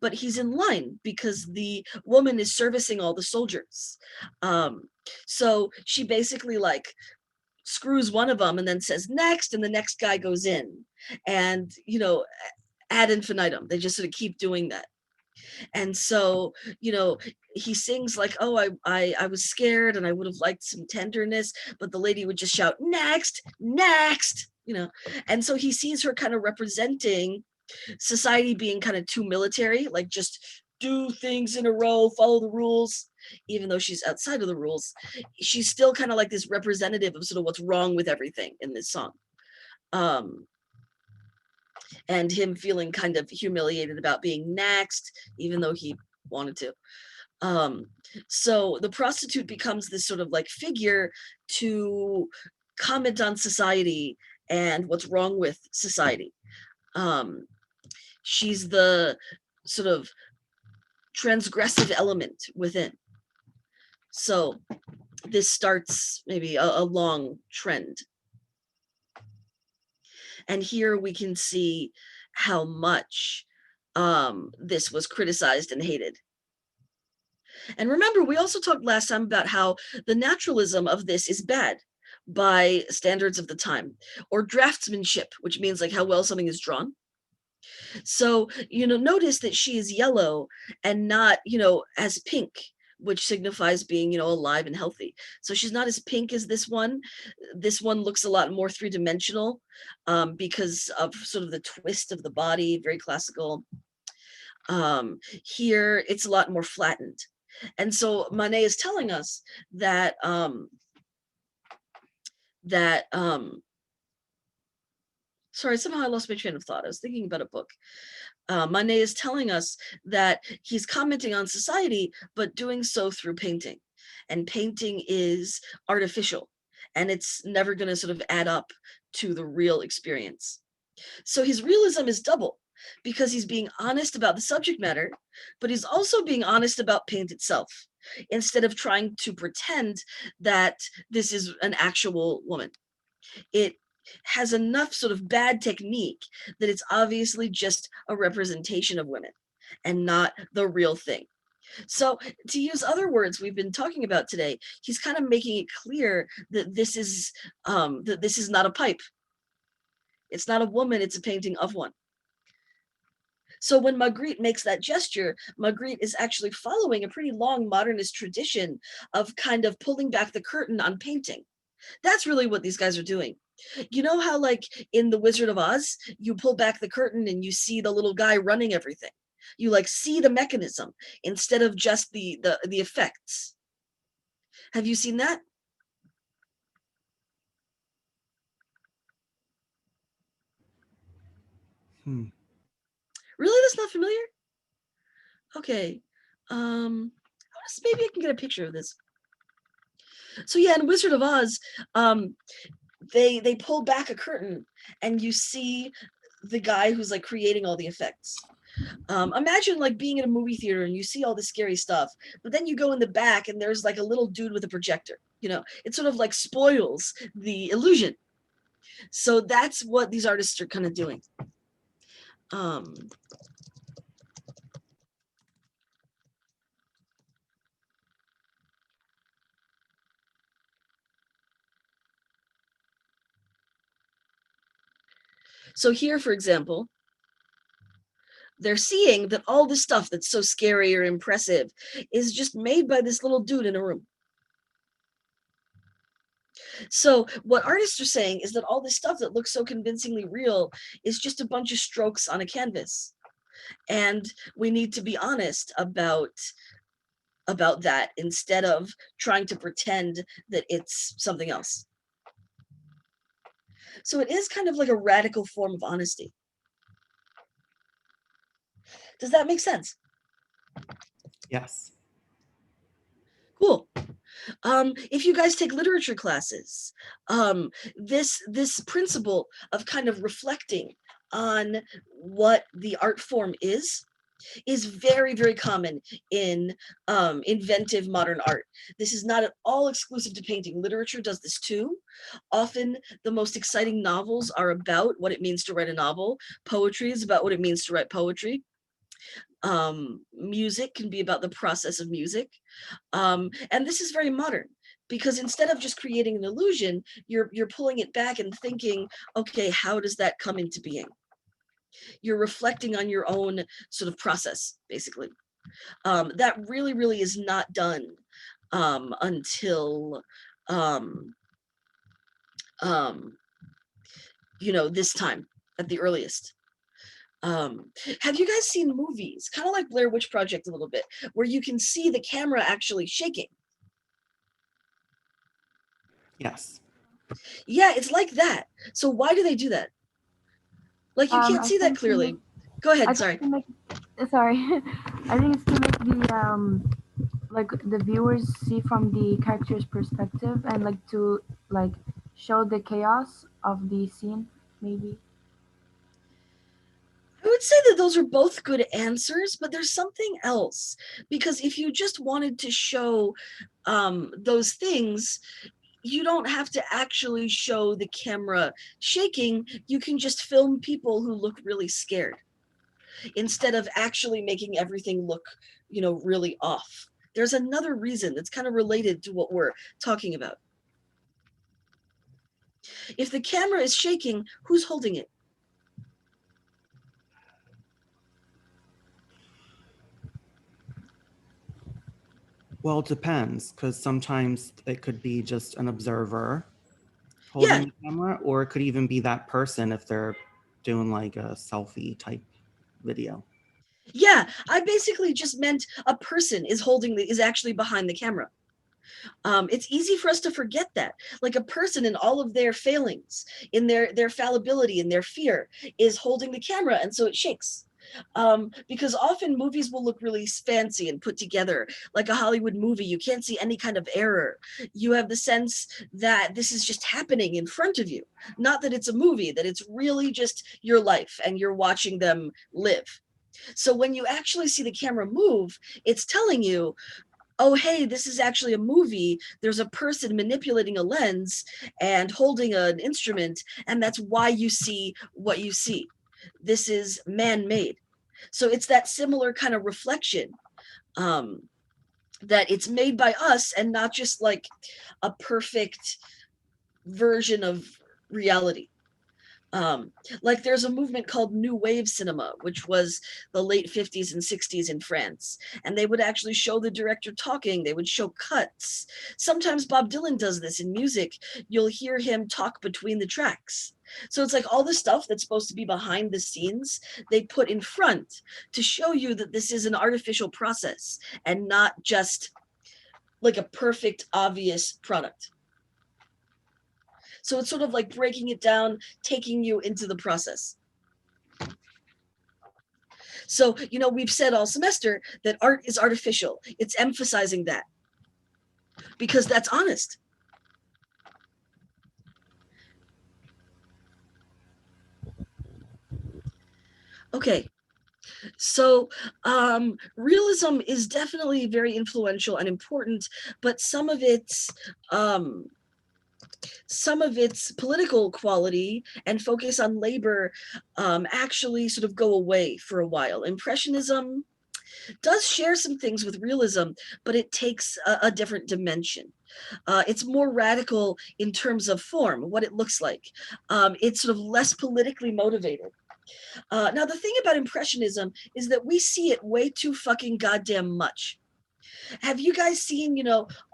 But he's in line because the woman is servicing all the soldiers. So she basically like screws one of them and then says next, and the next guy goes in. And, ad infinitum. They just sort of keep doing that. And so, you know, he sings like, oh, I was scared and I would have liked some tenderness, but the lady would just shout, next, next, you know. And so he sees her kind of representing society being kind of too military, like just do things in a row, follow the rules. Even though she's outside of the rules, she's still kind of like this representative of sort of what's wrong with everything in this song. And him feeling kind of humiliated about being next, even though he wanted to. So the prostitute becomes this sort of like figure to comment on society and what's wrong with society. She's the sort of transgressive element within. So this starts maybe a long trend. And here we can see how much this was criticized and hated. And remember, we also talked last time about how the naturalism of this is bad by standards of the time, or draftsmanship, which means like how well something is drawn. So, you know, notice that she is yellow and not, you know, as pink, which signifies being, you know, alive and healthy. So she's not as pink as this one. This one looks a lot more three-dimensional because of sort of the twist of the body, very classical. Here, it's a lot more flattened. And so Manet is telling us that sorry, somehow I lost my train of thought. I was thinking about a book. Manet is telling us that he's commenting on society, but doing so through painting. And painting is artificial, and it's never going to sort of add up to the real experience. So his realism is double, because he's being honest about the subject matter, but he's also being honest about paint itself, instead of trying to pretend that this is an actual woman. It has enough sort of bad technique that it's obviously just a representation of women and not the real thing. So to use other words we've been talking about today, he's kind of making it clear that this is not a pipe. It's not a woman, it's a painting of one. So when Magritte makes that gesture, Magritte is actually following a pretty long modernist tradition of kind of pulling back the curtain on painting. That's really what these guys are doing. You know how like in The Wizard of Oz, you pull back the curtain and you see the little guy running everything. You like see the mechanism instead of just the effects. Have you seen that? Really, that's not familiar? Okay. Maybe I can get a picture of this. So yeah, in Wizard of Oz, they pull back a curtain and you see the guy who's like creating all the effects. Imagine like being in a movie theater and you see all this scary stuff, but then you go in the back and there's like a little dude with a projector. You know, it sort of like spoils the illusion. So that's what these artists are kind of doing. So here, for example, they're seeing that all this stuff that's so scary or impressive is just made by this little dude in a room. So what artists are saying is that all this stuff that looks so convincingly real is just a bunch of strokes on a canvas. And we need to be honest about that instead of trying to pretend that it's something else. So it is kind of like a radical form of honesty. Does that make sense? Yes. Cool. If you guys take literature classes, this principle of kind of reflecting on what the art form is very, very common in inventive modern art. This is not at all exclusive to painting. Literature does this too. Often the most exciting novels are about what it means to write a novel. Poetry is about what it means to write poetry. Music can be about the process of music. And this is very modern, because instead of just creating an illusion, you're pulling it back and thinking, okay, how does that come into being? You're reflecting on your own sort of process, basically. That really, really is not done until this time at the earliest. Have you guys seen movies, kind of like Blair Witch Project a little bit, where you can see the camera actually shaking? Yes. Yeah, it's like that. So why do they do that? Like, you can't I see that think to clearly. make- Go I ahead, think sorry. to make, sorry, I think it's to make like the viewers see from the character's perspective and like to like show the chaos of the scene, maybe. I would say that those are both good answers, but there's something else. Because if you just wanted to show those things, you don't have to actually show the camera shaking. You can just film people who look really scared instead of actually making everything look, really off. There's another reason that's kind of related to what we're talking about. If the camera is shaking, who's holding it? Well, it depends, because sometimes it could be just an observer holding the camera, or it could even be that person if they're doing like a selfie type video. Yeah, I basically just meant a person is actually behind the camera. It's easy for us to forget that. Like, a person in all of their failings, in their fallibility, in their fear, is holding the camera, and so it shakes. Because often movies will look really fancy and put together like a Hollywood movie. You can't see any kind of error. You have the sense that this is just happening in front of you, not that it's a movie, that it's really just your life and you're watching them live. So when you actually see the camera move, it's telling you, oh, hey, this is actually a movie. There's a person manipulating a lens and holding an instrument, and that's why you see what you see. This is man-made. So it's that similar kind of reflection, that it's made by us and not just like a perfect version of reality. Like, there's a movement called New Wave Cinema, which was the late 50s and 60s in France. And they would actually show the director talking. They would show cuts. Sometimes Bob Dylan does this in music. You'll hear him talk between the tracks. So it's like all the stuff that's supposed to be behind the scenes, they put in front to show you that this is an artificial process and not just like a perfect, obvious product. So it's sort of like breaking it down, taking you into the process. So, we've said all semester that art is artificial. It's emphasizing that because that's honest. Okay. So realism is definitely very influential and important, but some of its political quality and focus on labor actually sort of go away for a while. Impressionism does share some things with realism, but it takes a different dimension. It's more radical in terms of form, what it looks like. It's sort of less politically motivated. Now, the thing about Impressionism is that we see it way too fucking goddamn much. Have you guys seen,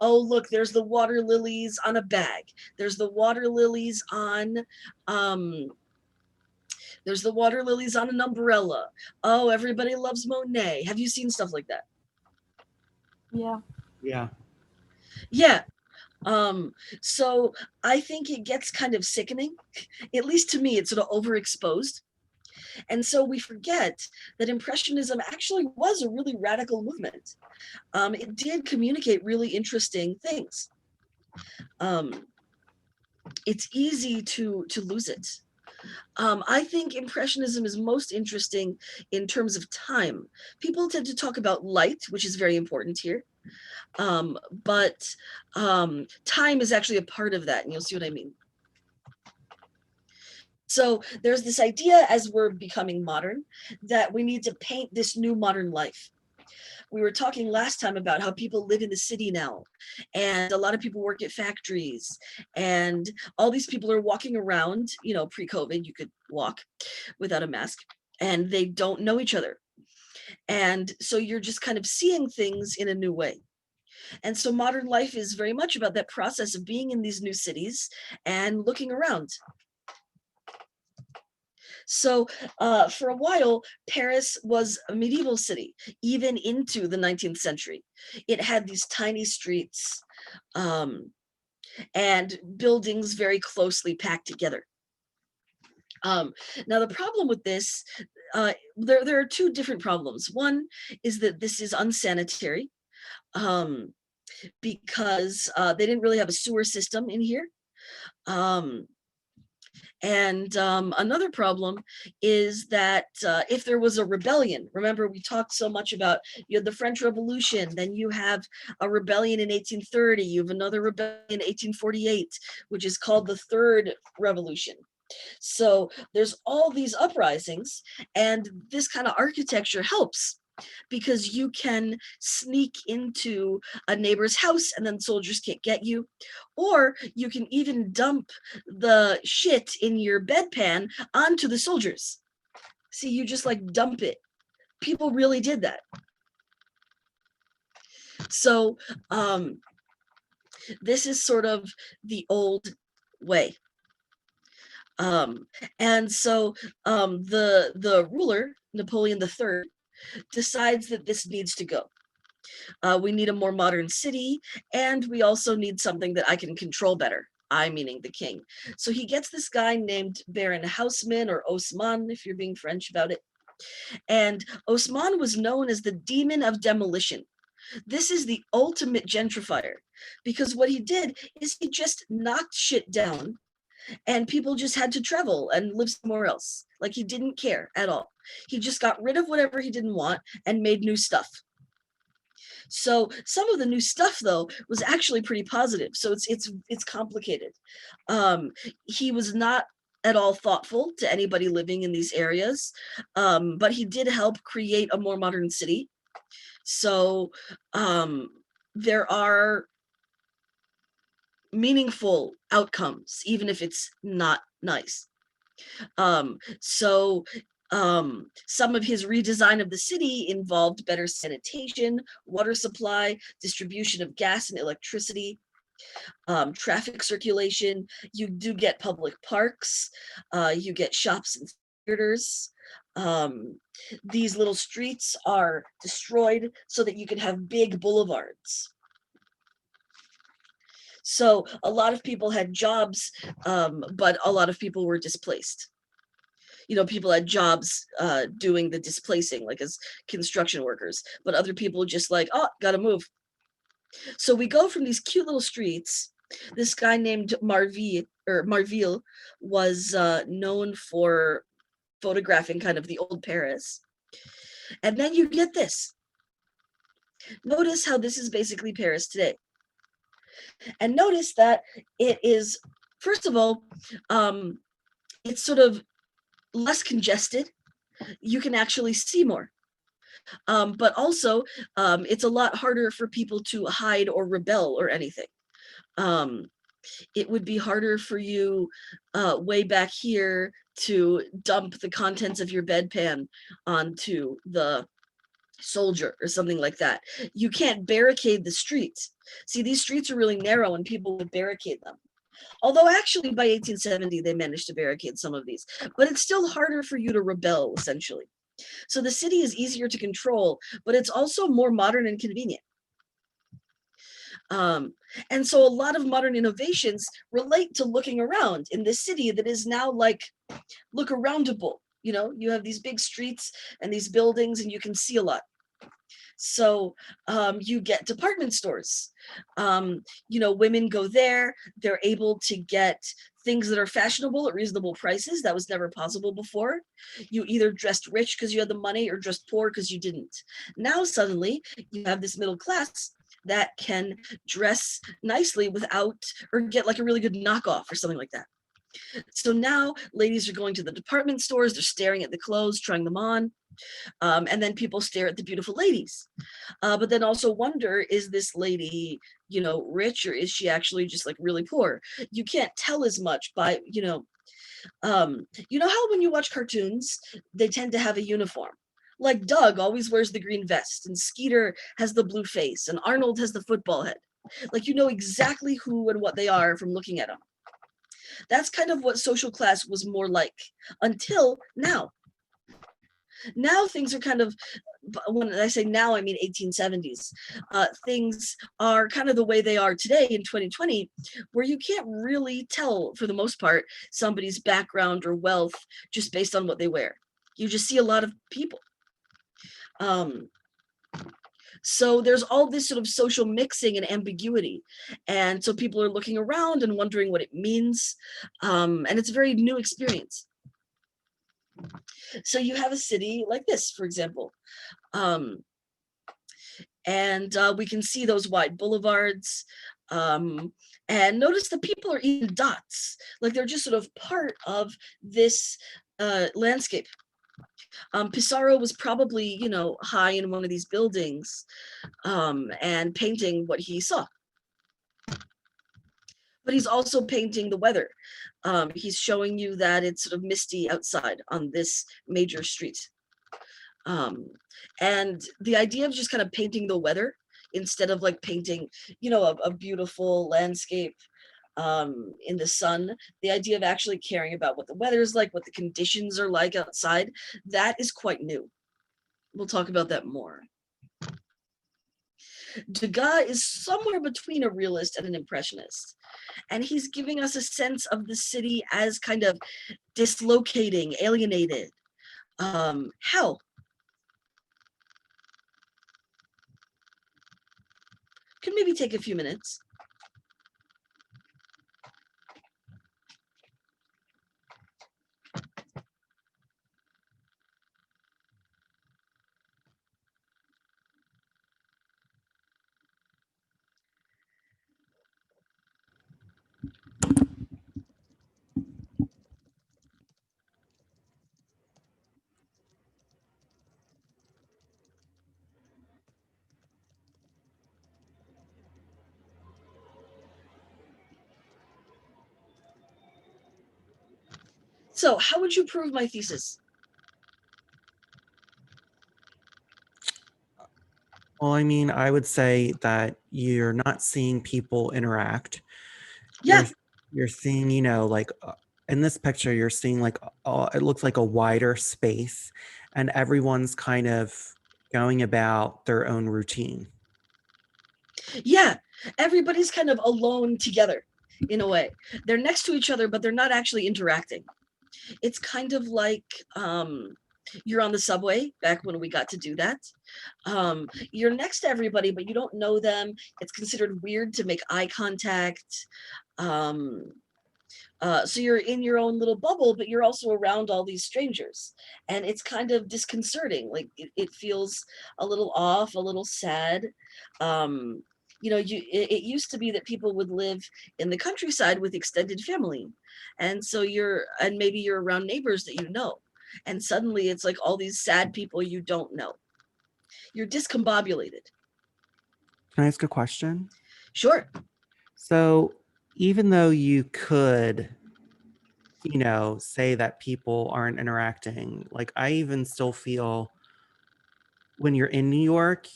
oh, look, there's the water lilies on a bag. There's the water lilies on, there's the water lilies on an umbrella. Oh, everybody loves Monet. Have you seen stuff like that? Yeah. Yeah. Yeah. So I think it gets kind of sickening. At least to me, it's sort of overexposed. And so we forget that Impressionism actually was a really radical movement. It did communicate really interesting things. It's easy to lose it. I think Impressionism is most interesting in terms of time. People tend to talk about light, which is very important here. But time is actually a part of that, and you'll see what I mean. So there's this idea, as we're becoming modern, that we need to paint this new modern life. We were talking last time about how people live in the city now, and a lot of people work at factories, and all these people are walking around, pre-COVID, you could walk without a mask. and they don't know each other. And so you're just kind of seeing things in a new way. And so modern life is very much about that process of being in these new cities and looking around. So for a while, Paris was a medieval city, even into the 19th century. It had these tiny streets and buildings very closely packed together. Now, the problem with this, there are two different problems. One is that this is unsanitary because they didn't really have a sewer system in here. And another problem is that if there was a rebellion, remember we talked so much about, you had the French Revolution, then you have a rebellion in 1830, you have another rebellion in 1848, which is called the Third Revolution. So there's all these uprisings, and this kind of architecture helps because you can sneak into a neighbor's house and then soldiers can't get you, or you can even dump the shit in your bedpan onto the soldiers. See, you just like dump it. People really did that. So this is sort of the old way. And so the ruler, Napoleon III, decides that this needs to go. We need a more modern city, and we also need something that I can control better. I meaning the king. So he gets this guy named Baron Haussmann, or Haussmann, if you're being French about it. And Haussmann was known as the demon of demolition. This is the ultimate gentrifier, because what he did is he just knocked shit down and people just had to travel and live somewhere else. Like, he didn't care at all. He just got rid of whatever he didn't want and made new stuff. So some of the new stuff, though, was actually pretty positive. So it's complicated. He was not at all thoughtful to anybody living in these areas, but he did help create a more modern city. So there are meaningful outcomes, even if it's not nice. Some of his redesign of the city involved better sanitation, water supply, distribution of gas and electricity, traffic circulation. You do get public parks, you get shops and theaters. These little streets are destroyed so that you can have big boulevards. So a lot of people had jobs, but a lot of people were displaced. You know, people had jobs doing the displacing, like as construction workers, but other people just like, oh, gotta move. So we go from these cute little streets. This guy named Marville was known for photographing kind of the old Paris. And then you get this. Notice how this is basically Paris today. And notice that it is, first of all, it's sort of less congested. You can actually see more. But also, it's a lot harder for people to hide or rebel or anything. It would be harder for you way back here to dump the contents of your bedpan onto the soldier or something like that. You can't barricade the streets. See, these streets are really narrow and people would barricade them. Although actually by 1870, they managed to barricade some of these, but it's still harder for you to rebel, essentially. So the city is easier to control, but it's also more modern and convenient. And so a lot of modern innovations relate to looking around in this city that is now like look aroundable. You know, you have these big streets and these buildings and you can see a lot. So you get department stores. You know, women go there, they're able to get things that are fashionable at reasonable prices. That was never possible before. You either dressed rich because you had the money or dressed poor because you didn't. Now suddenly you have this middle class that can dress nicely without, or get like a really good knockoff or something like that. So now ladies are going to the department stores, they're staring at the clothes, trying them on. And then people stare at the beautiful ladies, but then also wonder, is this lady, you know, rich, or is she actually just like really poor? You can't tell as much by, you know, You know how when you watch cartoons, they tend to have a uniform. Like Doug always wears the green vest, and Skeeter has the blue face, and Arnold has the football head. Like you know exactly who and what they are from looking at them. That's kind of what social class was more like until now. Now things are kind of, when I say now, I mean 1870s. Things are kind of the way they are today in 2020, where you can't really tell, for the most part, somebody's background or wealth just based on what they wear. You just see a lot of people. So there's all this sort of social mixing and ambiguity. And so people are looking around and wondering what it means. And it's a very new experience. So you have a city like this, for example. And we can see those wide boulevards. And notice the people are even dots, like they're just sort of part of this landscape. Pissarro was probably, you know, high in one of these buildings and painting what he saw. But he's also painting the weather. He's showing you that it's sort of misty outside on this major street. And the idea of just kind of painting the weather instead of like painting, you know, a beautiful landscape in the sun, the idea of actually caring about what the weather is like, what the conditions are like outside, that is quite new. We'll talk about that more. Degas is somewhere between a realist and an impressionist. And he's giving us a sense of the city as kind of dislocating, alienated. Hell. Could maybe take a few minutes. So how would you prove my thesis? Well, I mean, I would say that you're not seeing people interact. Yeah. You're seeing, you know, like in this picture, you're seeing like, it looks like a wider space and everyone's kind of going about their own routine. Yeah, everybody's kind of alone together in a way. They're next to each other, but they're not actually interacting. It's kind of like you're on the subway, back when we got to do that. You're next to everybody, but you don't know them. It's considered weird to make eye contact. So you're in your own little bubble, but you're also around all these strangers. And it's kind of disconcerting. Like it feels a little off, a little sad. You know, it used to be that people would live in the countryside with extended family. And so maybe you're around neighbors that you know. And suddenly it's like all these sad people you don't know. You're discombobulated. Can I ask a question? Sure. So even though you could, you know, say that people aren't interacting, like I even still feel when you're in New York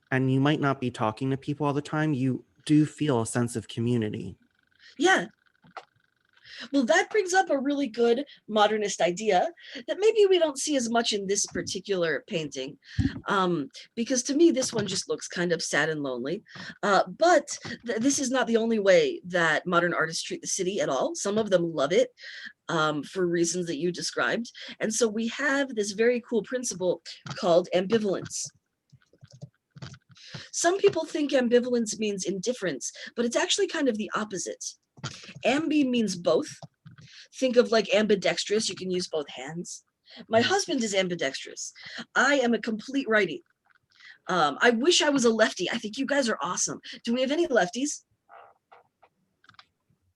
and you might not be talking to people all the time, you do feel a sense of community. Yeah. Well, that brings up a really good modernist idea that maybe we don't see as much in this particular painting, because to me, this one just looks kind of sad and lonely. But this is not the only way that modern artists treat the city at all. Some of them love it for reasons that you described. And so we have this very cool principle called ambivalence. Some people think ambivalence means indifference, but it's actually kind of the opposite. Ambi means both. Think of like ambidextrous, you can use both hands. My husband is ambidextrous. I am a complete righty. I wish I was a lefty. I think you guys are awesome. Do we have any lefties?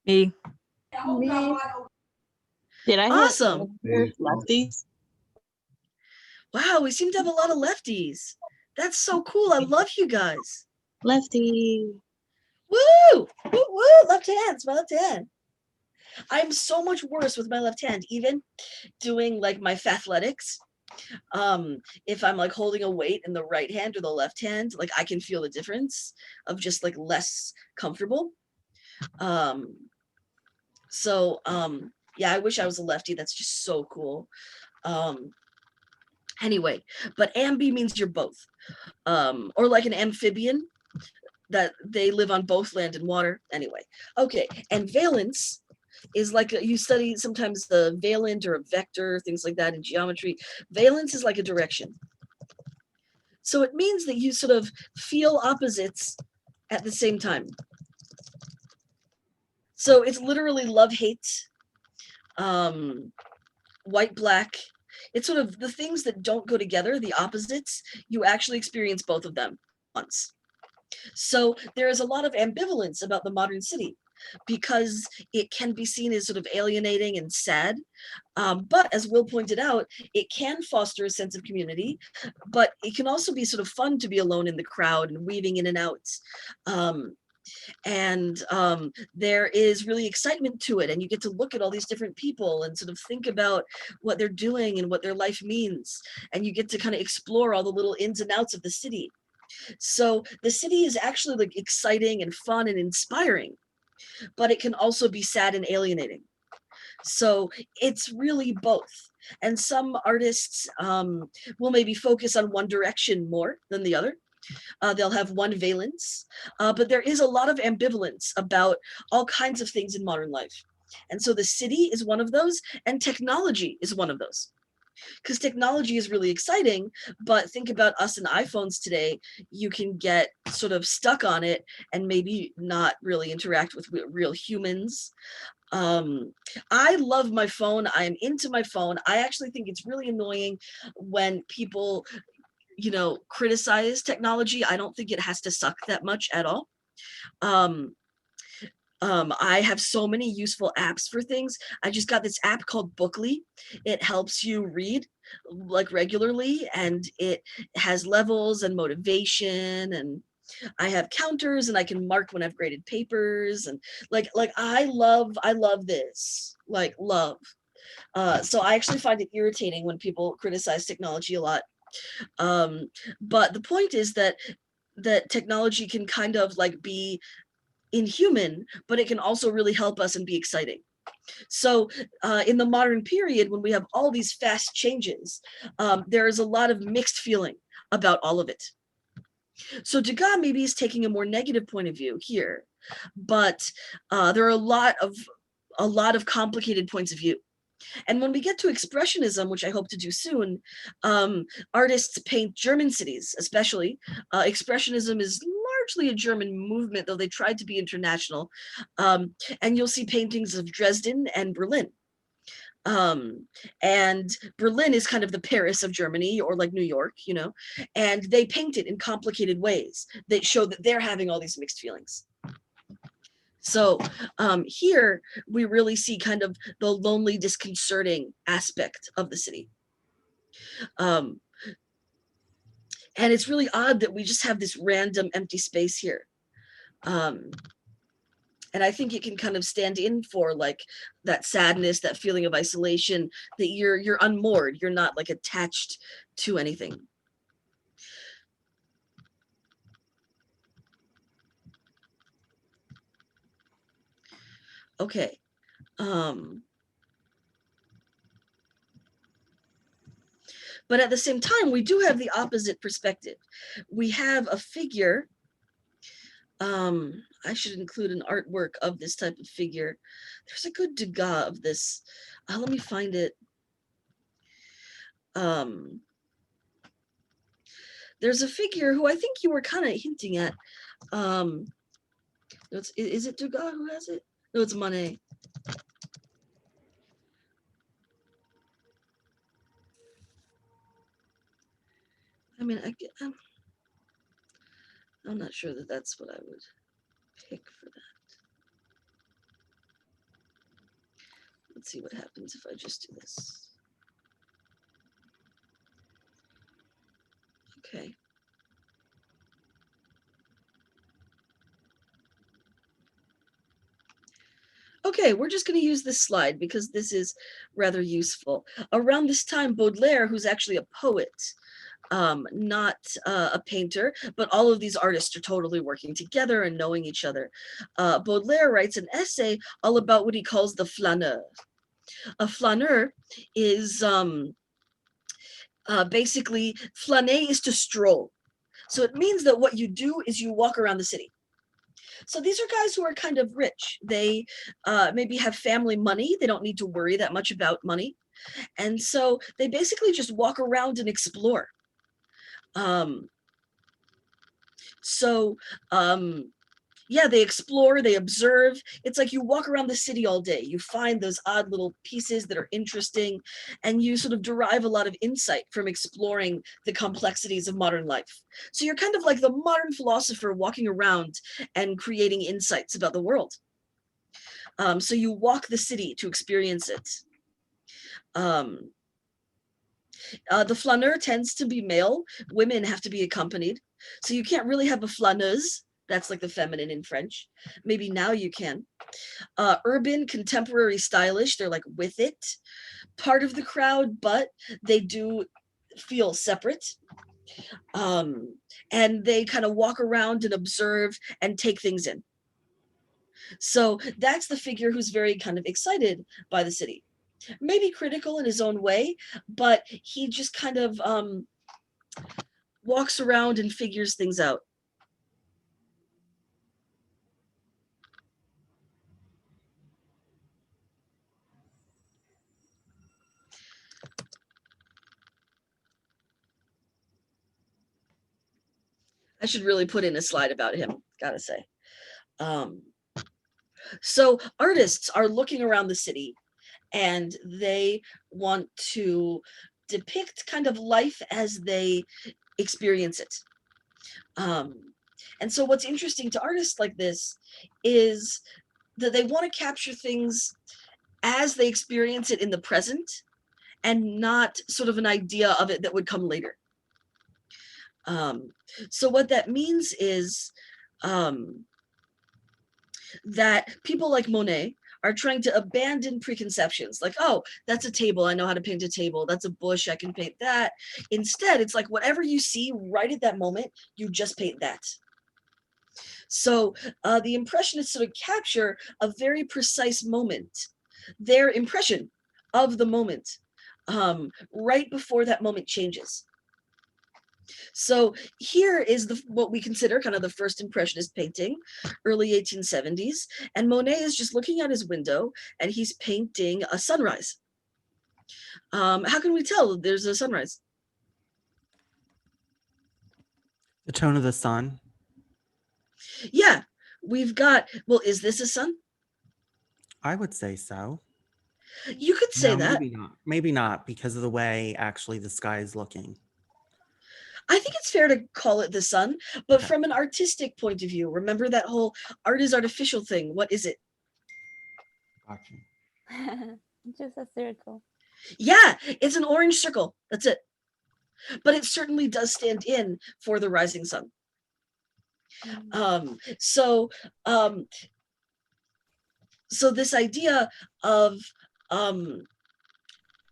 Me. Me. Did I Awesome. lefties? Wow, we seem to have a lot of lefties. That's so cool. I love you guys. Lefty. Woo! Woo, woo! Left hands, my left hand. I'm so much worse with my left hand, even doing like my fathletics. If I'm like holding a weight in the right hand or the left hand, like I can feel the difference of just like less comfortable. Yeah, I wish I was a lefty. That's just so cool. Anyway, but ambi means you're both, or like an amphibian, that they live on both land and water. Anyway, okay, and valence is like you study sometimes the valent or a vector, things like that in geometry. Valence is like a direction. So it means that you sort of feel opposites at the same time. So it's literally love, hate, white, black. It's sort of the things that don't go together, the opposites, you actually experience both of them once. So there is a lot of ambivalence about the modern city because it can be seen as sort of alienating and sad. But as Will pointed out, it can foster a sense of community, but it can also be sort of fun to be alone in the crowd and weaving in and out. There is really excitement to it, and you get to look at all these different people and sort of think about what they're doing and what their life means, and you get to kind of explore all the little ins and outs of the city. So the city is actually like exciting and fun and inspiring, but it can also be sad and alienating. So it's really both. And some artists will maybe focus on one direction more than the other. They'll have one valence, but there is a lot of ambivalence about all kinds of things in modern life. And so the city is one of those, and technology is one of those. Because technology is really exciting, but think about us and iPhones today. You can get sort of stuck on it and maybe not really interact with real humans. I love my phone. I am into my phone. I actually think it's really annoying when people, criticize technology. I don't think it has to suck that much at all. I have so many useful apps for things. I just got this app called Bookly. It helps you read like regularly, and it has levels and motivation, and I have counters, and I can mark when I've graded papers, and like I love this, like love. So I actually find it irritating when people criticize technology a lot. But the point is that technology can kind of like be inhuman, but it can also really help us and be exciting. So in the modern period, when we have all these fast changes, there is a lot of mixed feeling about all of it. So Degas maybe is taking a more negative point of view here, but there are a lot of complicated points of view. And when we get to expressionism, which I hope to do soon, artists paint German cities, especially. Expressionism is largely a German movement, though they tried to be international. And you'll see paintings of Dresden and Berlin. And Berlin is kind of the Paris of Germany, or like New York, and they paint it in complicated ways that show that they're having all these mixed feelings. So here we really see kind of the lonely, disconcerting aspect of the city. And it's really odd that we just have this random empty space here. And I think it can kind of stand in for like that sadness, that feeling of isolation, that you're unmoored, you're not like attached to anything. Okay. But at the same time, we do have the opposite perspective. We have a figure. I should include an artwork of this type of figure. There's a good Degas of this. Let me find it. There's a figure who I think you were kind of hinting at. Is it Degas who has it? No, it's Monet. I mean, I'm not sure that that's what I would pick for that. Let's see what happens if I just do this. Okay. Okay, we're just going to use this slide because this is rather useful. Around this time, Baudelaire, who's actually a poet, not a painter, but all of these artists are totally working together and knowing each other. Baudelaire writes an essay all about what he calls the flâneur. A flâneur is basically, flâner is to stroll. So it means that what you do is you walk around the city. So these are guys who are kind of rich. They maybe have family money. They don't need to worry that much about money. And so they basically just walk around and explore. Yeah, they explore, they observe. It's like you walk around the city all day. You find those odd little pieces that are interesting, and you sort of derive a lot of insight from exploring the complexities of modern life. So you're kind of like the modern philosopher walking around and creating insights about the world. So you walk the city to experience it. The flâneur tends to be male. Women have to be accompanied. So you can't really have a flâneuse. That's like the feminine in French. Maybe now you can. Urban, contemporary, stylish, they're like with it. Part of the crowd, but they do feel separate. And they kind of walk around and observe and take things in. So that's the figure who's very kind of excited by the city. Maybe critical in his own way, but he just kind of walks around and figures things out. I should really put in a slide about him, gotta say. So artists are looking around the city and they want to depict kind of life as they experience it. And so what's interesting to artists like this is that they want to capture things as they experience it in the present and not sort of an idea of it that would come later. So what that means is that people like Monet are trying to abandon preconceptions, like, oh, that's a table, I know how to paint a table, that's a bush, I can paint that. Instead, it's like whatever you see right at that moment, you just paint that. So the Impressionists sort of capture a very precise moment, their impression of the moment, right before that moment changes. So here is what we consider kind of the first Impressionist painting, early 1870s. And Monet is just looking out his window and he's painting a sunrise. How can we tell there's a sunrise? The tone of the sun. Yeah, we've got, well, is this a sun? I would say so. You could say No, that. maybe not. Maybe not because of the way actually the sky is looking. I think it's fair to call it the sun, but Okay. from an artistic point of view, remember that whole art is artificial thing. What is it? Gotcha. Just a circle. Yeah, it's an orange circle. That's it. But it certainly does stand in for the rising sun. So this idea of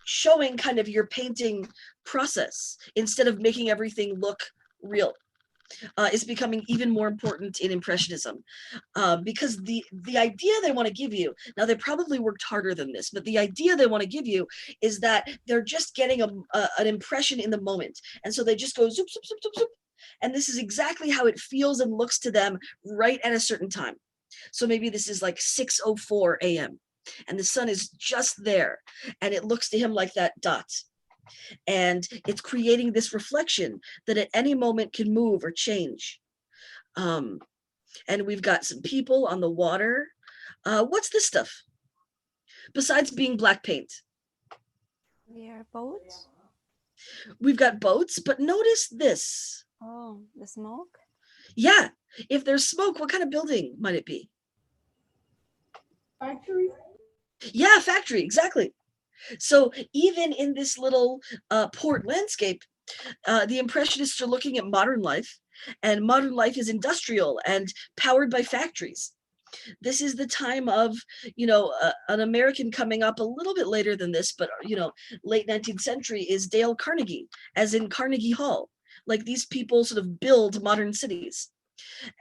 showing kind of your painting process instead of making everything look real is becoming even more important in Impressionism, because the idea they want to give you, now they probably worked harder than this, but the idea they want to give you is that they're just getting an impression in the moment, and so they just go zoop, zoop, zoop, zoop, zoop, and this is exactly how it feels and looks to them right at a certain time. So maybe this is like 6:04 a.m. and the sun is just there and it looks to him like that dot. And it's creating this reflection that at any moment can move or change. And we've got some people on the water. What's this stuff? Besides being black paint. They are boats. We've got boats, but notice this. Oh, the smoke. Yeah, if there's smoke, what kind of building might it be? Factory. Yeah, factory, exactly. So even in this little port landscape, the Impressionists are looking at modern life, and modern life is industrial and powered by factories. This is the time of, you know, an American coming up a little bit later than this, but, you know, late 19th century is Dale Carnegie, as in Carnegie Hall. Like these people sort of build modern cities.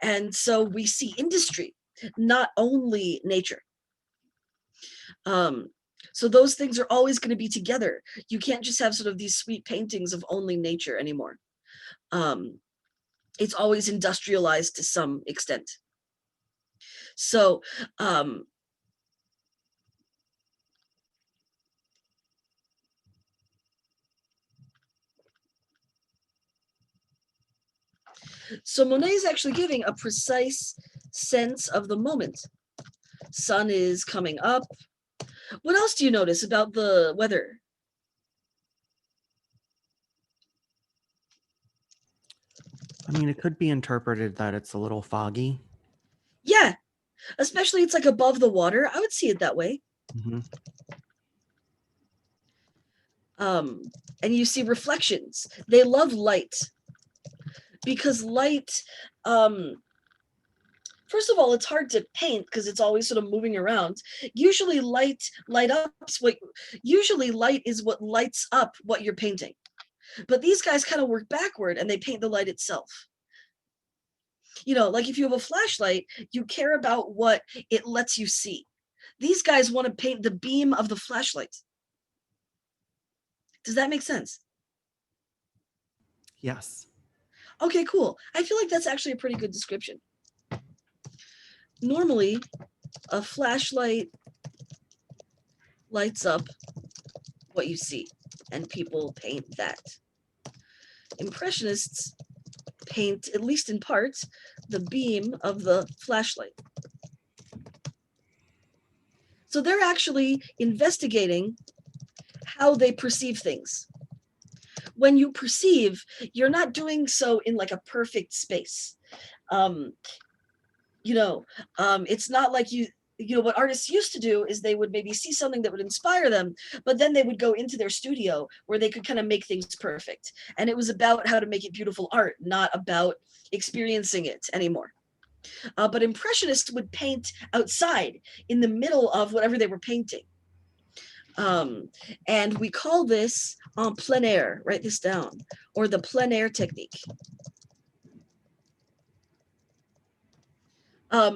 And so we see industry, not only nature. So those things are always going to be together. You can't just have sort of these sweet paintings of only nature anymore. It's always industrialized to some extent. So so Monet is actually giving a precise sense of the moment. Sun is coming up. What else do you notice about the weather? I mean, it could be interpreted that it's a little foggy. Yeah, especially it's like above the water. I would see it that way. Mm-hmm. And you see reflections. They love light because light, first of all, it's hard to paint because it's always sort of moving around. Usually light is what lights up what you're painting. But these guys kind of work backward and they paint the light itself. You know, like if you have a flashlight, you care about what it lets you see. These guys want to paint the beam of the flashlight. Does that make sense? Yes. Okay, cool. I feel like that's actually a pretty good description. Normally, a flashlight lights up what you see, and people paint that. Impressionists paint, at least in part, the beam of the flashlight. So they're actually investigating how they perceive things. When you perceive, you're not doing so in like a perfect space. It's not like what artists used to do is they would maybe see something that would inspire them, but then they would go into their studio where they could kind of make things perfect. And it was about how to make it beautiful art, not about experiencing it anymore. But Impressionists would paint outside in the middle of whatever they were painting. And we call this en plein air, write this down, or the plein air technique.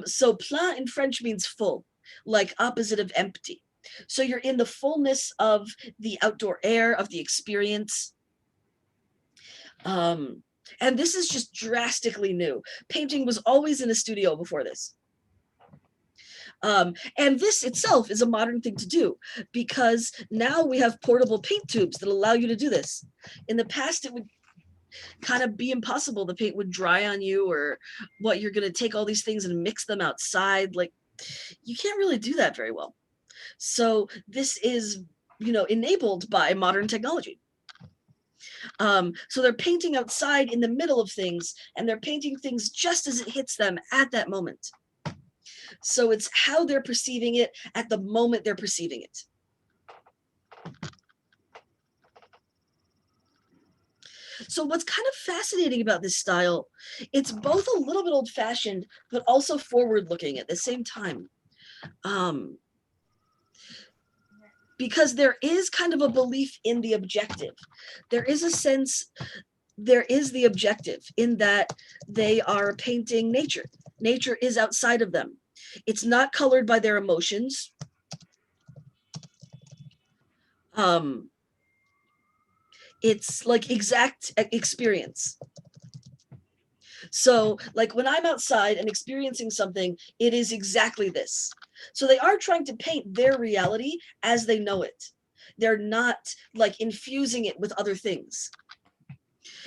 So plein in French means full, like opposite of empty. So you're in the fullness of the outdoor air, of the experience. And this is just drastically new. Painting was always in a studio before this. And this itself is a modern thing to do because now we have portable paint tubes that allow you to do this. In the past, it would kind of be impossible. The paint would dry on you, or what, you're going to take all these things and mix them outside. Like, you can't really do that very well. So this is, enabled by modern technology. So they're painting outside in the middle of things, and they're painting things just as it hits them at that moment. So it's how they're perceiving it at the moment they're perceiving it. So what's kind of fascinating about this style, it's both a little bit old-fashioned, but also forward-looking at the same time. Because there is kind of a belief in the objective. There is a sense, there is the objective in that they are painting nature. Nature is outside of them. It's not colored by their emotions. It's like exact experience. So like when I'm outside and experiencing something, it is exactly this. So they are trying to paint their reality as they know it. They're not like infusing it with other things.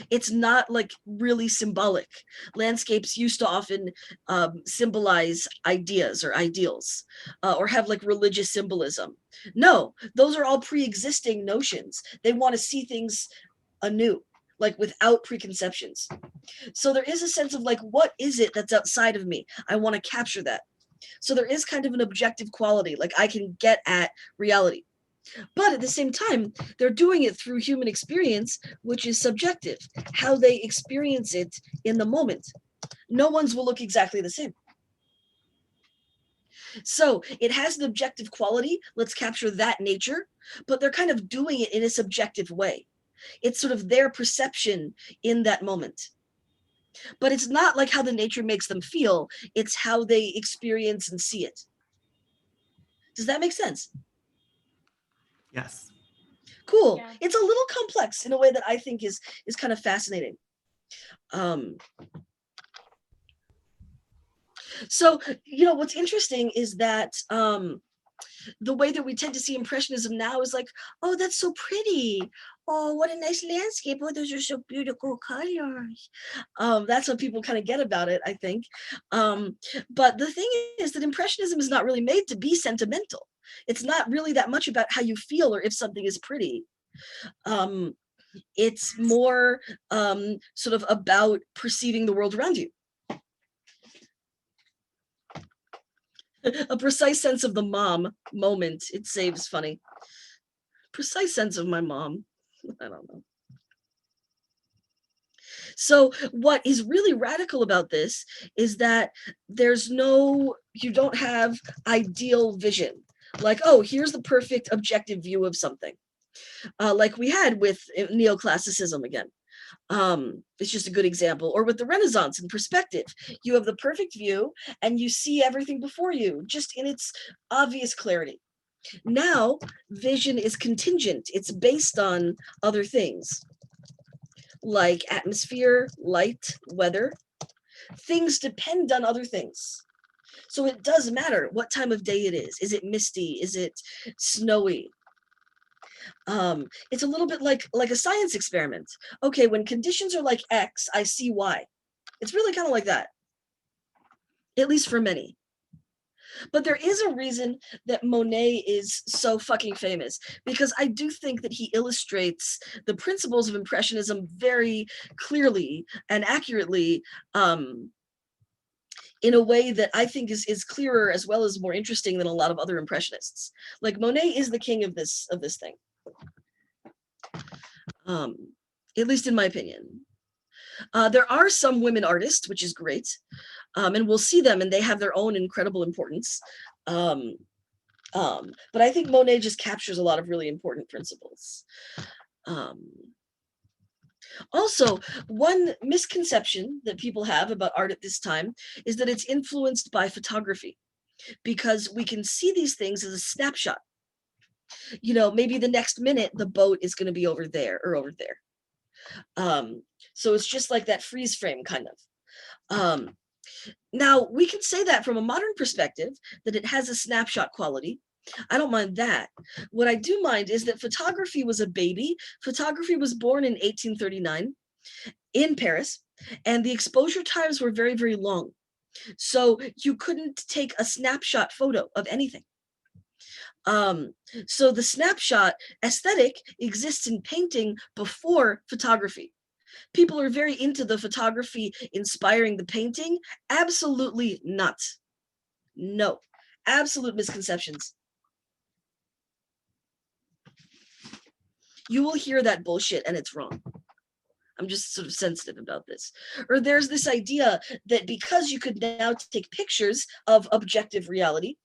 It's not like really symbolic. Landscapes used to often symbolize ideas or ideals or have like religious symbolism. No, those are all pre-existing notions. They want to see things anew, like without preconceptions. So there is a sense of like, what is it that's outside of me? I want to capture that. So there is kind of an objective quality, like I can get at reality. But at the same time, they're doing it through human experience, which is subjective, how they experience it in the moment. No one's will look exactly the same. So it has an objective quality. Let's capture that nature, but they're kind of doing it in a subjective way. It's sort of their perception in that moment. But it's not like how the nature makes them feel. It's how they experience and see it. Does that make sense? Yes. Cool. Yeah. It's a little complex in a way that I think is kind of fascinating. So, you know, what's interesting is that the way that we tend to see Impressionism now is like, oh, that's so pretty. Oh, what a nice landscape. Oh, those are so beautiful colors. That's what people kind of get about it, I think. But the thing is that Impressionism is not really made to be sentimental. It's not really that much about how you feel or if something is pretty. It's more sort of about perceiving the world around you. A precise sense of the mom moment. It saves funny. Precise sense of my mom. I don't know. So what is really radical about this is that you don't have ideal vision. Like, oh, here's the perfect objective view of something. Like we had with neoclassicism again. It's just a good example. Or with the Renaissance in perspective. You have the perfect view and you see everything before you, just in its obvious clarity. Now, vision is contingent. It's based on other things like atmosphere, light, weather. Things depend on other things. So it does matter what time of day it is. Is it misty? Is it snowy? It's a little bit like a science experiment. Okay, when conditions are like X, I see Y. It's really kind of like that, at least for many. But there is a reason that Monet is so fucking famous, because I do think that he illustrates the principles of Impressionism very clearly and accurately, in a way that I think is clearer as well as more interesting than a lot of other Impressionists. Like Monet is the king of this thing. At least in my opinion. There are some women artists, which is great. And we'll see them and they have their own incredible importance. But I think Monet just captures a lot of really important principles. Also, one misconception that people have about art at this time is that it's influenced by photography, because we can see these things as a snapshot. You know, maybe the next minute the boat is going to be over there or over there. So it's just like that freeze frame kind of. Now, we can say that from a modern perspective, that it has a snapshot quality. I don't mind that. What I do mind is that photography was a baby. Photography was born in 1839 in Paris, and the exposure times were very, very long. So you couldn't take a snapshot photo of anything. So the snapshot aesthetic exists in painting before photography. People are very into the photography inspiring the painting. Absolutely not. No, absolute misconceptions. You will hear that bullshit and it's wrong. I'm just sort of sensitive about this. Or there's this idea that because you could now take pictures of objective reality,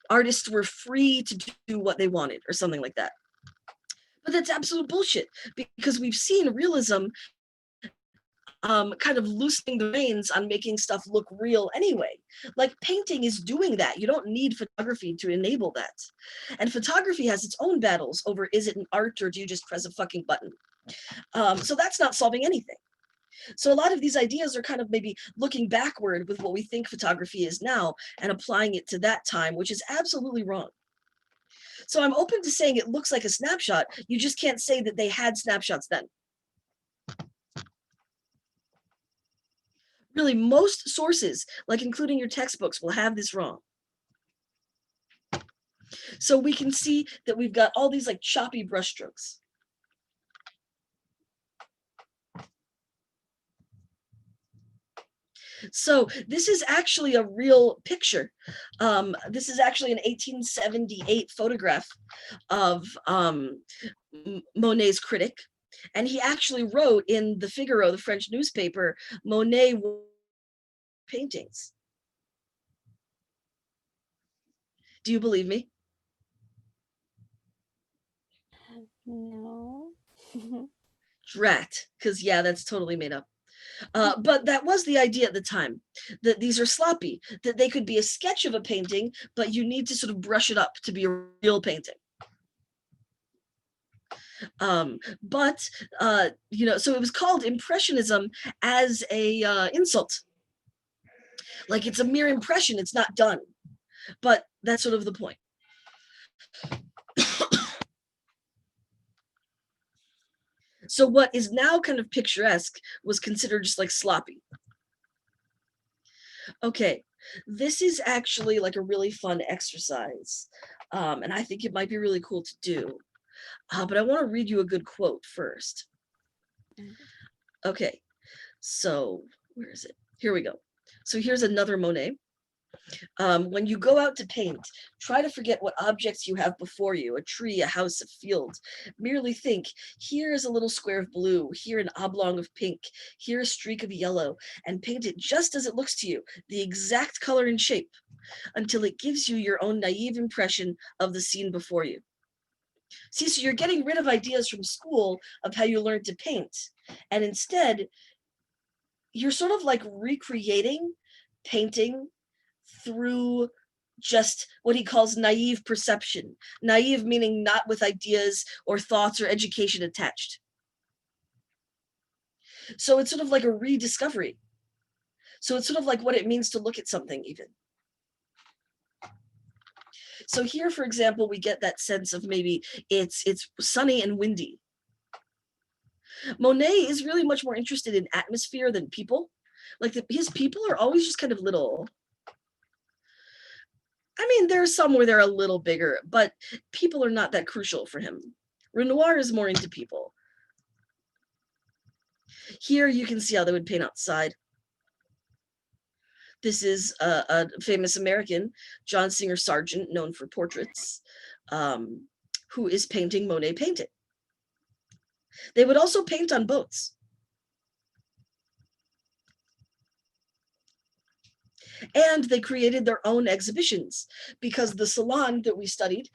artists were free to do what they wanted or something like that. But that's absolute bullshit, because we've seen realism kind of loosening the reins on making stuff look real anyway. Like painting is doing that. You don't need photography to enable that. And photography has its own battles over, is it an art or do you just press a fucking button? So that's not solving anything. So a lot of these ideas are kind of maybe looking backward with what we think photography is now and applying it to that time, which is absolutely wrong. So I'm open to saying it looks like a snapshot. You just can't say that they had snapshots then. Really, most sources, like including your textbooks, will have this wrong. So we can see that we've got all these like choppy brushstrokes. So this is actually a real picture. This is actually an 1878 photograph of Monet's critic. And he actually wrote in the Figaro, the French newspaper, Monet paintings. Do you believe me? No. Drat, because yeah, that's totally made up. But that was the idea at the time, that these are sloppy, that they could be a sketch of a painting, but you need to sort of brush it up to be a real painting. But so it was called Impressionism as a insult. Like it's a mere impression, it's not done. But that's sort of the point. So what is now kind of picturesque was considered just like sloppy. Okay, this is actually like a really fun exercise. And I think it might be really cool to do. But I want to read you a good quote first. Okay, so where is it? Here we go. So here's another Monet. When you go out to paint, try to forget what objects you have before you, a tree, a house, a field. Merely think, here is a little square of blue, here an oblong of pink, here a streak of yellow, and paint it just as it looks to you, the exact color and shape, until it gives you your own naive impression of the scene before you. See, so you're getting rid of ideas from school of how you learned to paint, and instead, you're sort of like recreating painting through just what he calls naive perception. Naive meaning not with ideas or thoughts or education attached. So it's sort of like a rediscovery. So it's sort of like what it means to look at something even. So here, for example, we get that sense of maybe it's sunny and windy. Monet is really much more interested in atmosphere than people. Like his people are always just kind of little. I mean, there are some where they're a little bigger, but people are not that crucial for him. Renoir is more into people. Here you can see how they would paint outside. This is a famous American, John Singer Sargent, known for portraits, who is painting Monet painting. They would also paint on boats. And they created their own exhibitions because the salon that we studied,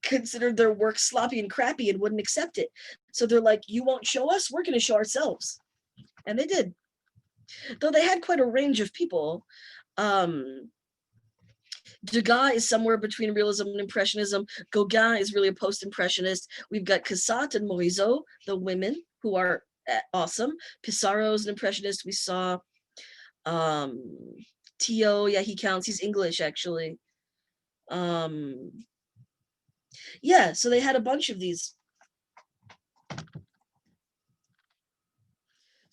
considered their work sloppy and crappy and wouldn't accept it. So they're like, you won't show us, we're going to show ourselves. And they did. Though they had quite a range of people. Degas is somewhere between realism and impressionism. Gauguin is really a post-impressionist. We've got Cassatt and Morisot, the women, who are awesome. Pissarro is an impressionist. We saw Tio, yeah, he counts. He's English, actually. Yeah, so they had a bunch of these.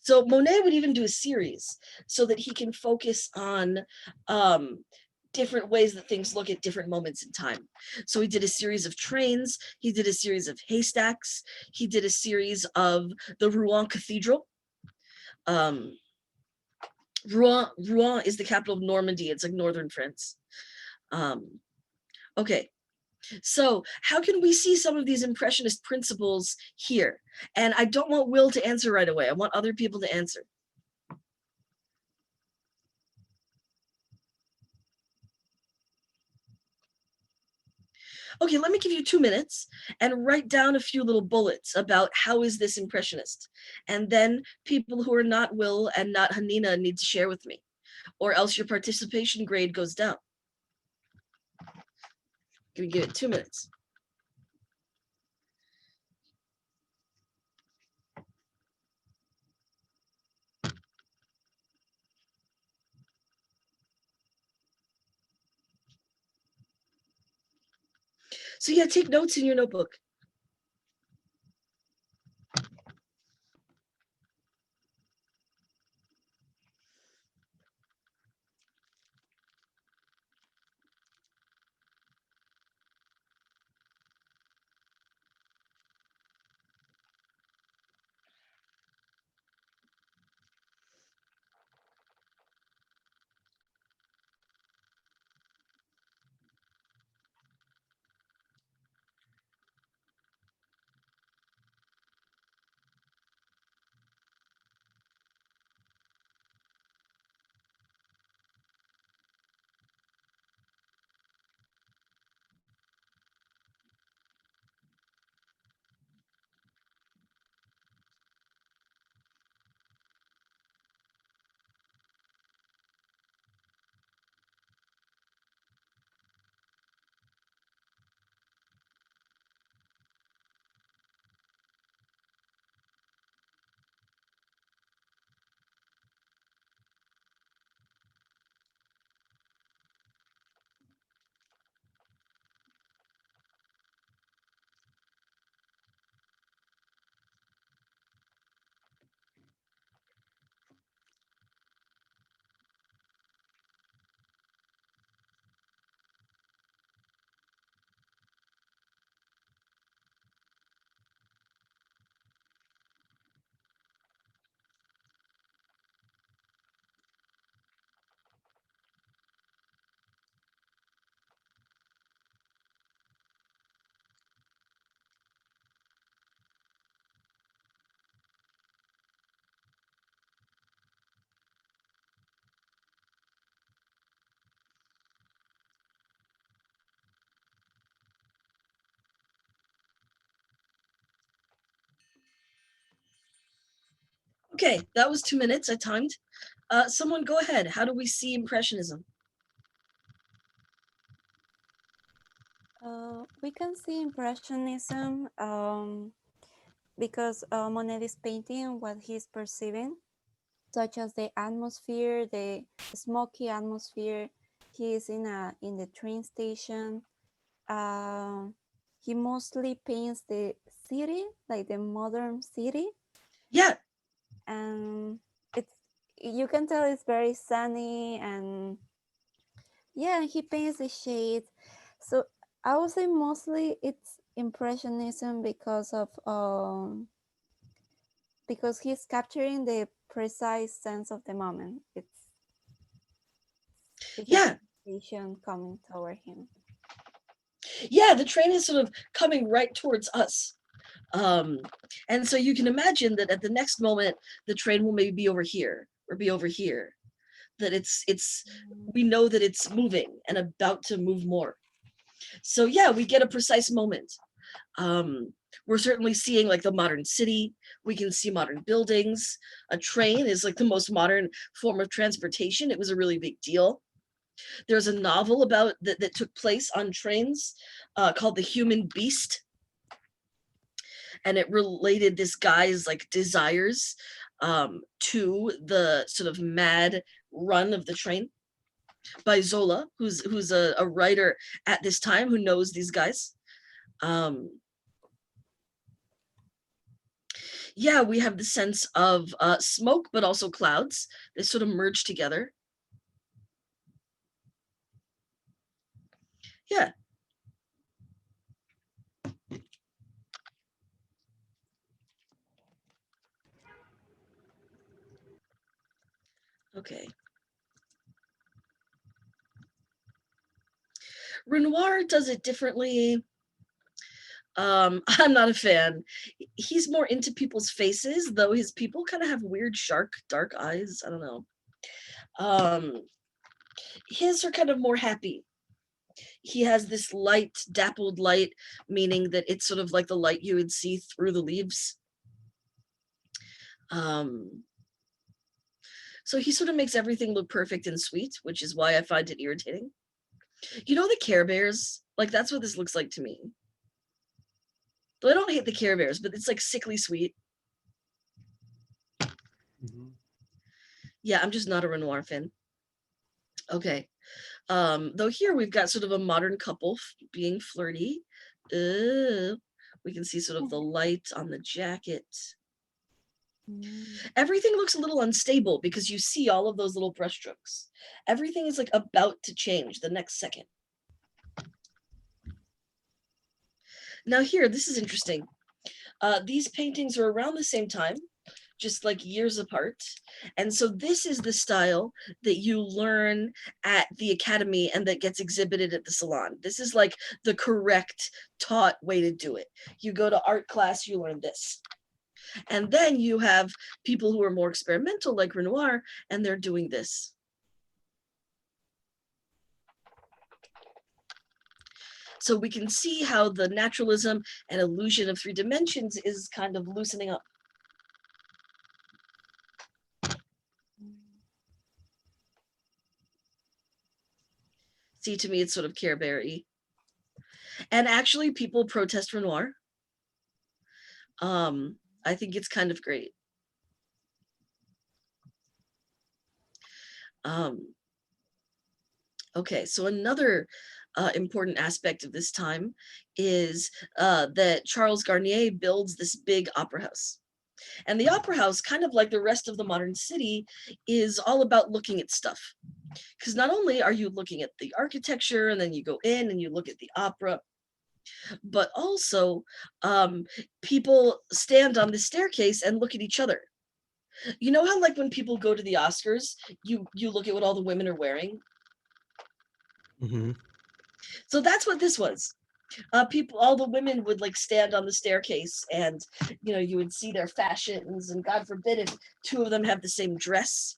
So Monet would even do a series so that he can focus on different ways that things look at different moments in time. So he did a series of trains, he did a series of haystacks, he did a series of the Rouen Cathedral. Rouen is the capital of Normandy. It's like northern France. Okay, so how can we see some of these impressionist principles here? And I don't want Will to answer right away. I want other people to answer. Okay, let me give you 2 minutes and write down a few little bullets about how is this impressionist. And then people who are not Will and not Hanina need to share with me, or else your participation grade goes down. I'm gonna give it 2 minutes. So yeah, take notes in your notebook. Okay, that was 2 minutes. I timed. Someone go ahead. How do we see Impressionism? We can see Impressionism because Monet is painting what he's perceiving, such as the atmosphere, the smoky atmosphere. He is in the train station. He mostly paints the city, like the modern city, Yeah, and you can tell it's very sunny, and yeah, he paints the shades. So I would say mostly it's Impressionism because he's capturing the precise sense of the moment. It's yeah. a sensation coming toward him. Yeah, the train is sort of coming right towards us. And so you can imagine that at the next moment, the train will maybe be over here or be over here. That we know that it's moving and about to move more. So yeah, we get a precise moment. We're certainly seeing like the modern city. We can see modern buildings. A train is like the most modern form of transportation. It was a really big deal. There's a novel about that took place on trains called The Human Beast. And it related this guy's like desires to the sort of mad run of the train by Zola, who's a writer at this time who knows these guys. Yeah, we have the sense of smoke, but also clouds. They sort of merge together. Yeah. Okay. Renoir does it differently. I'm not a fan. He's more into people's faces, though his people kind of have weird dark eyes. I don't know. His are kind of more happy. He has this light, dappled light, meaning that it's sort of like the light you would see through the leaves. So he sort of makes everything look perfect and sweet, which is why I find it irritating. You know the Care Bears? Like, that's what this looks like to me. Though I don't hate the Care Bears, but it's like sickly sweet. Mhm. Yeah, I'm just not a Renoir fan. Okay. Though here we've got sort of a modern couple being flirty. We can see sort of the light on the jacket. Everything looks a little unstable because you see all of those little brushstrokes. Everything is like about to change the next second. Now here, this is interesting. These paintings are around the same time, just like years apart. And so this is the style that you learn at the academy and that gets exhibited at the salon. This is like the correct taught way to do it. You go to art class, you learn this. And then you have people who are more experimental like Renoir, and they're doing this. So we can see how the naturalism and illusion of 3 dimensions is kind of loosening up. See, to me, it's sort of Care Bear-y. And actually, people protest Renoir. I think it's kind of great. Okay, so another important aspect of this time is that Charles Garnier builds this big opera house. And the opera house, kind of like the rest of the modern city, is all about looking at stuff. Because not only are you looking at the architecture and then you go in and you look at the opera, but also people stand on the staircase and look at each other. You know how like when people go to the Oscars, you look at what all the women are wearing? Mm-hmm. So that's what this was. All the women would like stand on the staircase and, you would see their fashions, and God forbid if 2 of them have the same dress,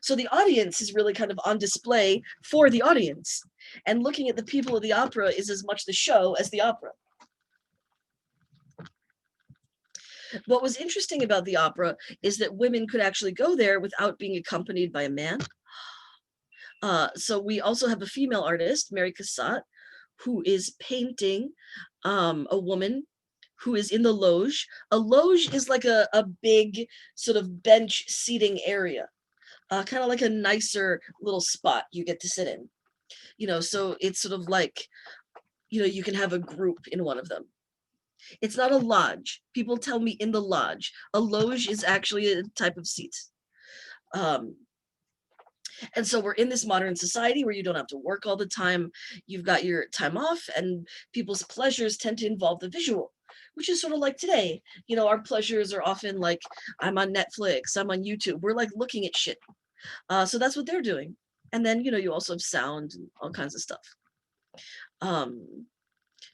So the audience is really kind of on display for the audience. And looking at the people of the opera is as much the show as the opera. What was interesting about the opera is that women could actually go there without being accompanied by a man. So we also have a female artist, Mary Cassatt, who is painting a woman who is in the loge. A loge is like a big sort of bench seating area, kind of like a nicer little spot you get to sit in. So it's sort of like, you can have a group in one of them. It's not a lodge. People tell me in the lodge. A loge is actually a type of seat. And so we're in this modern society where you don't have to work all the time. You've got your time off, and people's pleasures tend to involve the visual, which is sort of like today. Our pleasures are often like, I'm on Netflix, I'm on YouTube. We're like looking at shit. So that's what they're doing. And then, you also have sound and all kinds of stuff.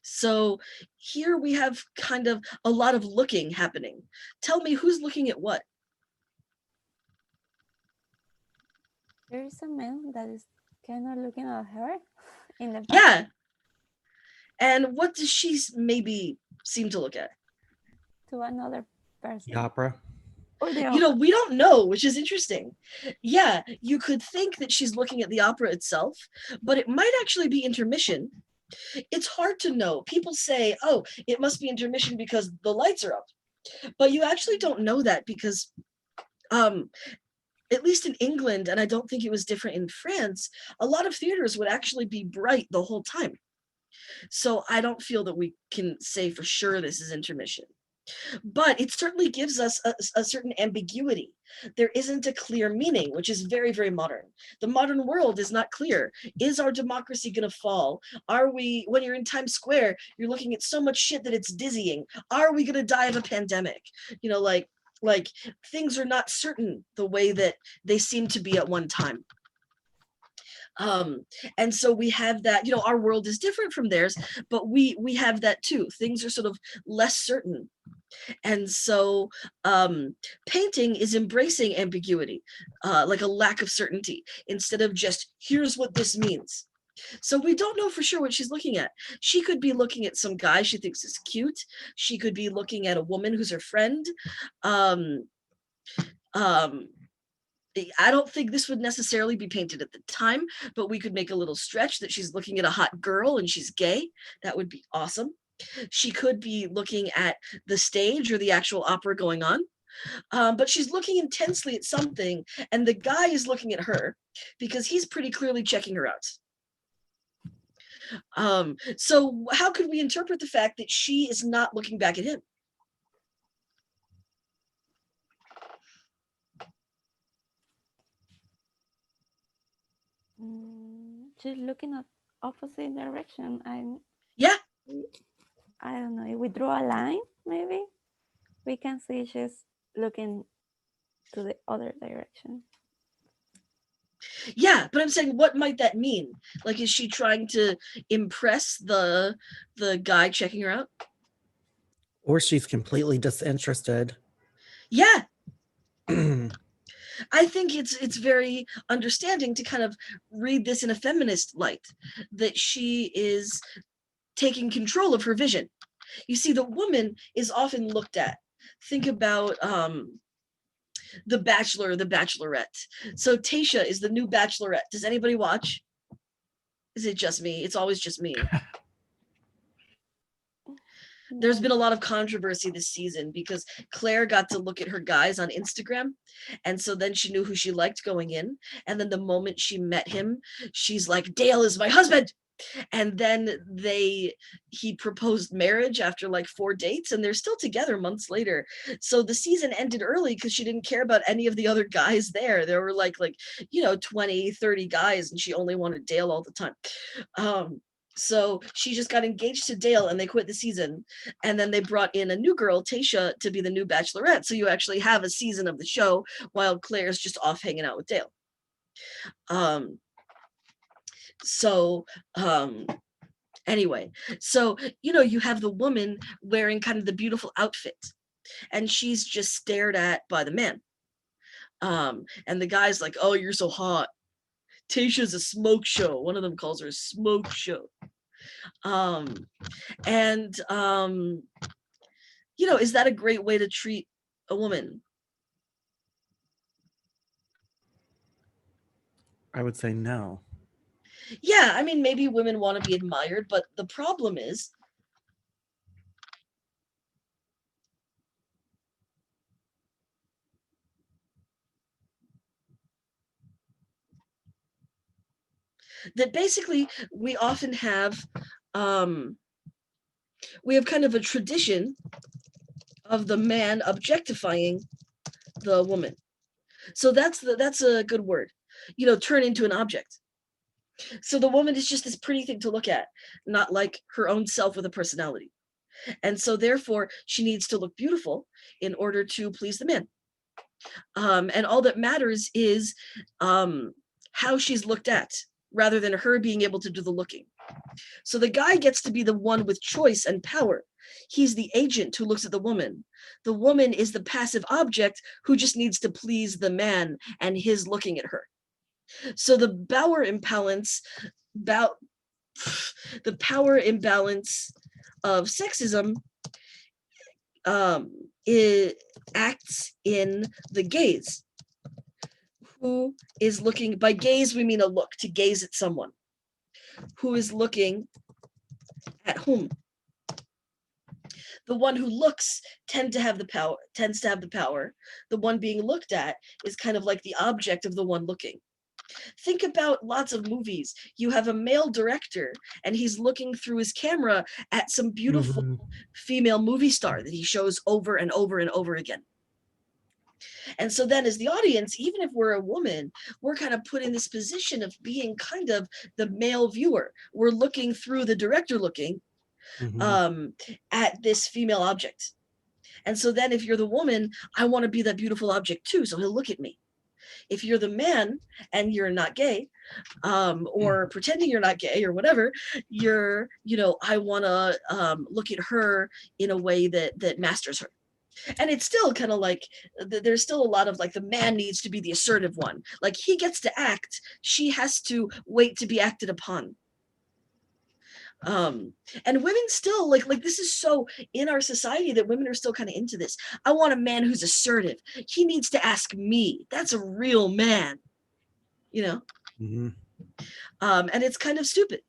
So here we have kind of a lot of looking happening. Tell me, who's looking at what? There is a man that is kind of looking at her in the back. Yeah. And what does she maybe seem to look at? To another person. The opera. Or the We don't know, which is interesting. Yeah, you could think that she's looking at the opera itself, but it might actually be intermission. It's hard to know. People say, oh, it must be intermission because the lights are up. But you actually don't know that because at least in England, and I don't think it was different in France, a lot of theaters would actually be bright the whole time. So I don't feel that we can say for sure this is intermission. But it certainly gives us a certain ambiguity. There isn't a clear meaning, which is very, very modern. The modern world is not clear. Is our democracy going to fall? Are we, when you're in Times Square, you're looking at so much shit that it's dizzying. Are we going to die of a pandemic? Like things are not certain the way that they seem to be at one time. And so we have that, our world is different from theirs, but we have that too. Things are sort of less certain. And so painting is embracing ambiguity, like a lack of certainty, instead of just, here's what this means. So we don't know for sure what she's looking at. She could be looking at some guy she thinks is cute. She could be looking at a woman who's her friend. I don't think this would necessarily be painted at the time, but we could make a little stretch that she's looking at a hot girl and she's gay. That would be awesome. She could be looking at the stage or the actual opera going on. But she's looking intensely at something, and the guy is looking at her because he's pretty clearly checking her out. So how could we interpret the fact that she is not looking back at him? She's looking at opposite direction. Yeah. I don't know. If we draw a line, maybe we can see she's looking to the other direction. Yeah, but I'm saying, what might that mean? Like, is she trying to impress the guy checking her out? Or she's completely disinterested. Yeah. I think it's very understanding to kind of read this in a feminist light, that she is taking control of her vision. You see, the woman is often looked at. Think about The Bachelor, The Bachelorette. So Tayshia is the new Bachelorette. Does anybody watch? Is it just me? It's always just me. There's been a lot of controversy this season because Claire got to look at her guys on Instagram. And so then she knew who she liked going in. And then the moment she met him, she's like, Dale is my husband. And then he proposed marriage after like 4 dates, and they're still together months later. So the season ended early because she didn't care about any of the other guys there. There were like 20, 30 guys, and she only wanted Dale all the time. So she just got engaged to Dale, and they quit the season. And then they brought in a new girl, Tayshia, to be the new Bachelorette. So you actually have a season of the show while Claire's just off hanging out with Dale. Anyway, so you have the woman wearing kind of the beautiful outfit, and she's just stared at by the man. And the guy's like, oh, you're so hot. Tayshia's a smoke show. One of them calls her a smoke show. is that a great way to treat a woman? I would say no. Yeah, I mean, maybe women want to be admired, but the problem is that basically we often have kind of a tradition of the man objectifying the woman. So that's a good word, turn into an object. So the woman is just this pretty thing to look at, not like her own self with a personality. And so therefore she needs to look beautiful in order to please the man. And all that matters is how she's looked at, rather than her being able to do the looking. So the guy gets to be the one with choice and power. He's the agent who looks at the woman. The woman is the passive object who just needs to please the man and his looking at her. So the power imbalance of sexism it acts in the gaze. Who is looking? By gaze we mean a look, to gaze at someone. Who is looking at whom? The one who looks tends to have the power. The one being looked at is kind of like the object of the one looking. Think about lots of movies. You have a male director and he's looking through his camera at some beautiful female movie star that he shows over and over and over again. And so then as the audience, even if we're a woman, we're kind of put in this position of being kind of the male viewer. We're looking through the director looking at this female object. And so then if you're the woman, I want to be that beautiful object too, so he'll look at me. If you're the man and you're not gay, or pretending you're not gay or whatever, I want to look at her in a way that masters her. And it's still kind of like there's still a lot of like the man needs to be the assertive one. Like he gets to act, she has to wait to be acted upon. And women still like this is so in our society that women are still kind of into this. I want a man who's assertive. He needs to ask me. That's a real man, and it's kind of stupid.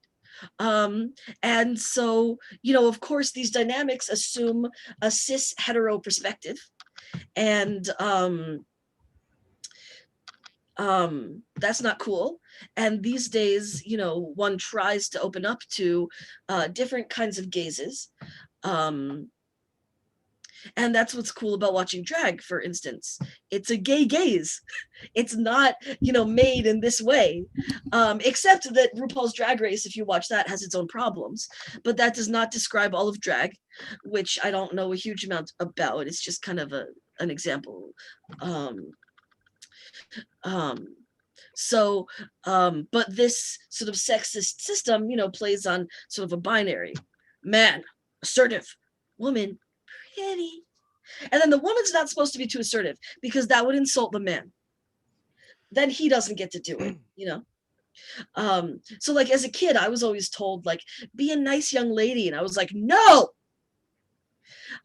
And so, of course, these dynamics assume a cis hetero perspective, and that's not cool. And these days, one tries to open up to different kinds of gazes. And that's what's cool about watching drag, for instance. It's a gay gaze. It's not, made in this way. Except that RuPaul's Drag Race, if you watch that, has its own problems. But that does not describe all of drag, which I don't know a huge amount about. It's just kind of an example. But this sort of sexist system, plays on sort of a binary. Man, assertive. Woman, pretty. And then the woman's not supposed to be too assertive because that would insult the man. Then he doesn't get to do it, So like as a kid, I was always told like, be a nice young lady. And I was like, no.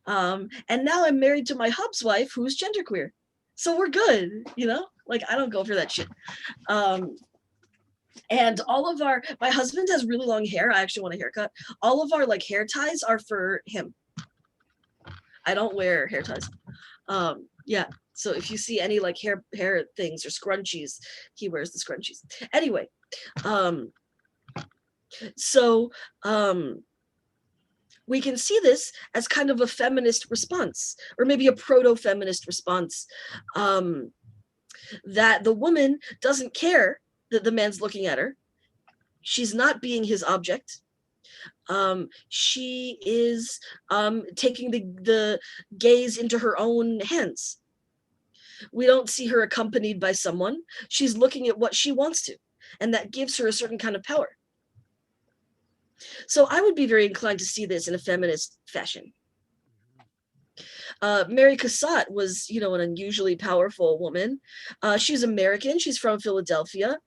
And now I'm married to my hub's wife, who's genderqueer. So we're good, like I don't go for that shit. And my husband has really long hair. I actually want a haircut. All of our like hair ties are for him. I don't wear hair ties. Yeah. So if you see any like hair things or scrunchies, he wears the scrunchies. Anyway, we can see this as kind of a feminist response, or maybe a proto-feminist response, that the woman doesn't care that the man's looking at her. She's not being his object. She is taking the gaze into her own hands. We don't see her accompanied by someone. She's looking at what she wants to, and that gives her a certain kind of power. So I would be very inclined to see this in a feminist fashion. Mary Cassatt was, an unusually powerful woman. She's American. She's from Philadelphia,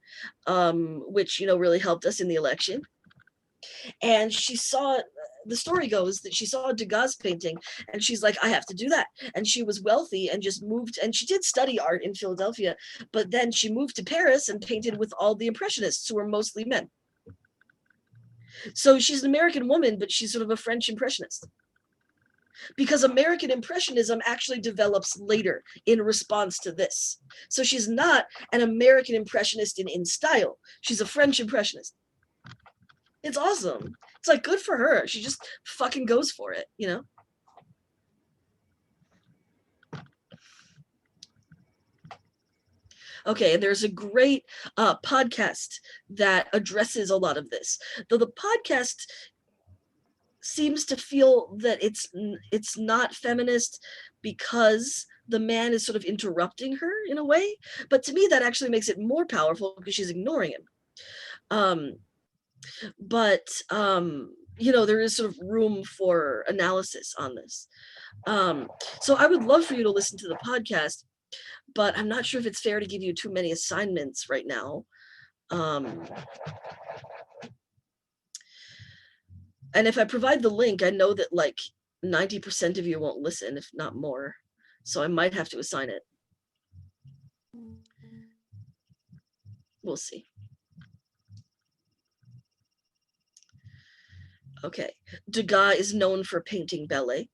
which, really helped us in the election. And she saw the story goes that she saw Degas' painting and she's like, I have to do that. And she was wealthy and just moved, and she did study art in Philadelphia, but then she moved to Paris and painted with all the Impressionists, who were mostly men. So she's an American woman, but she's sort of a French Impressionist. Because American Impressionism actually develops later in response to this. So she's not an American Impressionist in style. She's a French Impressionist. It's awesome. It's like, good for her. She just fucking goes for it, you know? Okay, and there's a great podcast that addresses a lot of this. Though the podcast seems to feel that it's not feminist because the man is sort of interrupting her in a way, but to me that actually makes it more powerful because she's ignoring him. You know, there is sort of room for analysis on this. So I would love for you to listen to the podcast, but I'm not sure if it's fair to give you too many assignments right now. And if I provide the link, I know that like 90% of you won't listen, if not more. So I might have to assign it. We'll see. Okay. Degas is known for painting ballet.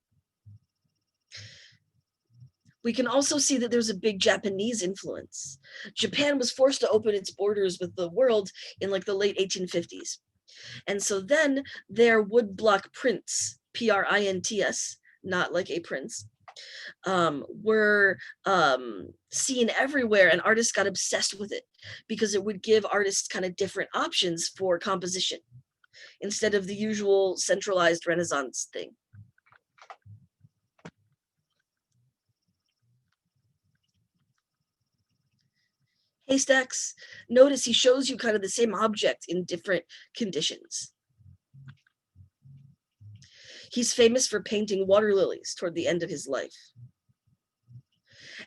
We can also see that there's a big Japanese influence. Japan was forced to open its borders with the world in like the late 1850s. And so then their woodblock prints, prints, not like a prince, were seen everywhere, and artists got obsessed with it because it would give artists kind of different options for composition instead of the usual centralized Renaissance thing. Haystacks, notice he shows you kind of the same object in different conditions. He's famous for painting water lilies toward the end of his life.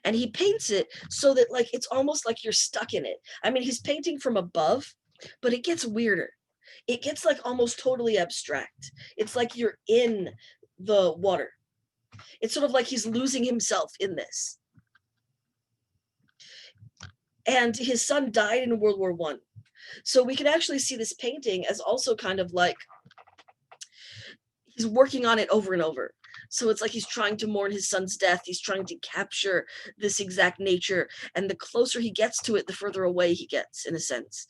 And he paints it so that like it's almost like you're stuck in it. I mean, he's painting from above, but it gets weirder. It gets like almost totally abstract. It's like you're in the water. It's sort of like he's losing himself in this. And his son died in World War I. So we can actually see this painting as also kind of like he's working on it over and over. So it's like he's trying to mourn his son's death. He's trying to capture this exact nature. And the closer he gets to it, the further away he gets, in a sense,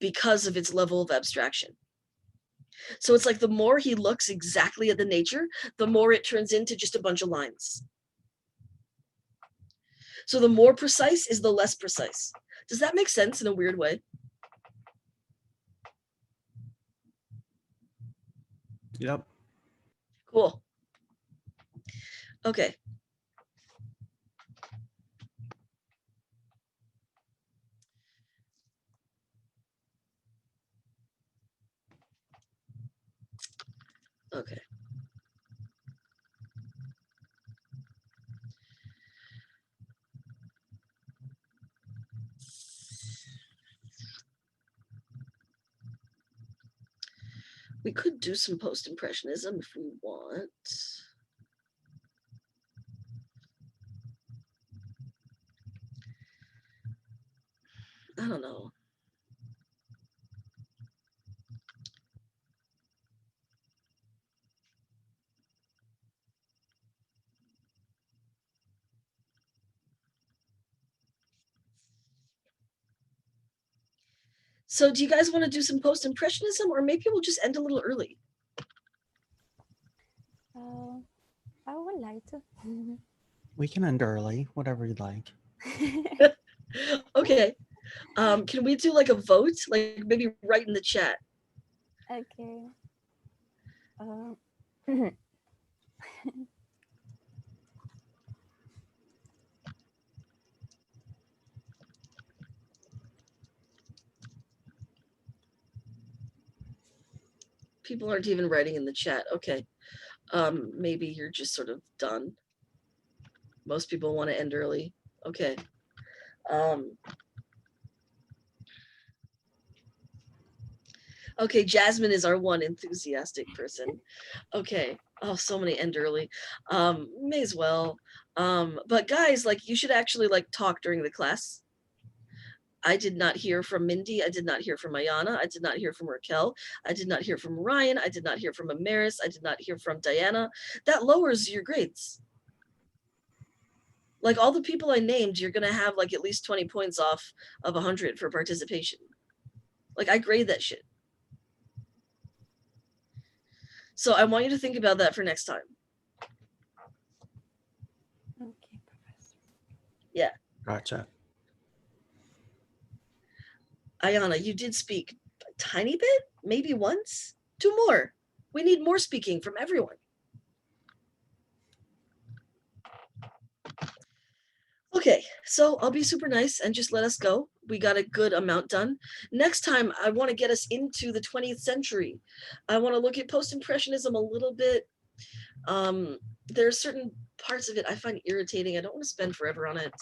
because of its level of abstraction. So it's like the more he looks exactly at the nature, the more it turns into just a bunch of lines. So the more precise is the less precise. Does that make sense in a weird way? Yep. Cool. Okay. Okay. We could do some post-impressionism if we want. I don't know. So do you guys want to do some post-impressionism, or maybe we'll just end a little early? I would like to. We can end early, whatever you'd like. Okay. Can we do like a vote? Like maybe write in the chat. Okay. People aren't even writing in the chat. Okay. Maybe you're just sort of done. Most people want to end early. Okay. Okay, Jasmine is our one enthusiastic person. Okay. Oh, so many end early. May as well. But guys, like you should actually like talk during the class. I did not hear from Mindy. I did not hear from Ayana. I did not hear from Raquel. I did not hear from Ryan. I did not hear from Amaris. I did not hear from Diana. That lowers your grades. Like all the people I named, you're gonna have like at least 20 points off of 100 for participation. Like I grade that shit. So I want you to think about that for next time. Okay, Professor. Gotcha. Ayana, you did speak a tiny bit, maybe once, 2 more. We need more speaking from everyone. Okay, so I'll be super nice and just let us go. We got a good amount done. Next time, I want to get us into the 20th century. I want to look at post-impressionism a little bit. There are certain parts of it I find irritating. I don't want to spend forever on it.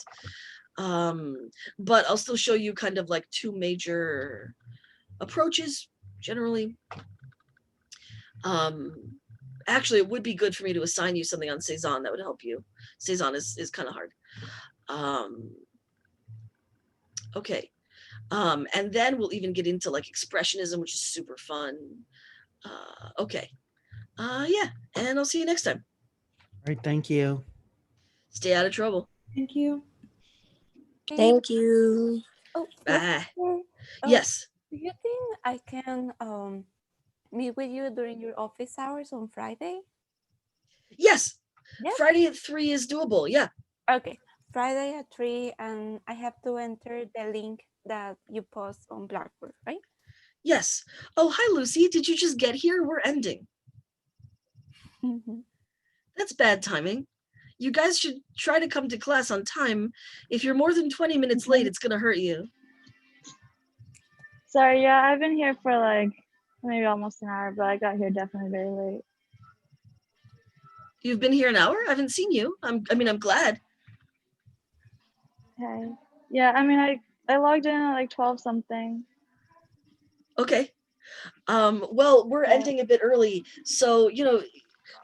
But I'll still show you kind of like 2 major approaches, generally. Actually, it would be good for me to assign you something on Cezanne that would help you. Cezanne is kind of hard. Okay. And then we'll even get into like expressionism, which is super fun. Okay. Yeah, and I'll see you next time. All right, thank you. Stay out of trouble. Thank you. Thank you. Oh, Bye. Professor, Yes. do you think I can meet with you during your office hours on Friday? Yes. Yes. Friday at 3 is doable. Yeah. Okay, Friday at 3, and I have to enter the link that you post on Blackboard, right? Yes. Oh, hi, Lucy. Did you just get here? We're ending. That's bad timing. You guys should try to come to class on time. If you're more than 20 minutes late, it's going to hurt you. Sorry, yeah, I've been here for like maybe almost an hour, but I got here definitely very late. You've been here an hour? I haven't seen you. I'm glad. Okay. Yeah, I mean, I logged in at like 12 something. Okay. Well, we're Yeah. ending a bit early. So,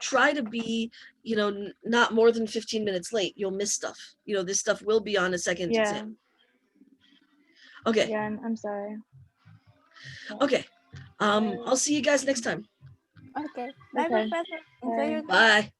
try to be, not more than 15 minutes late. You'll miss stuff. This stuff will be on a second Yeah. exam. Okay. Yeah, I'm sorry. Okay. I'll see you guys next time. Okay, bye, Okay. Professor. Enjoy Bye. your day. Bye.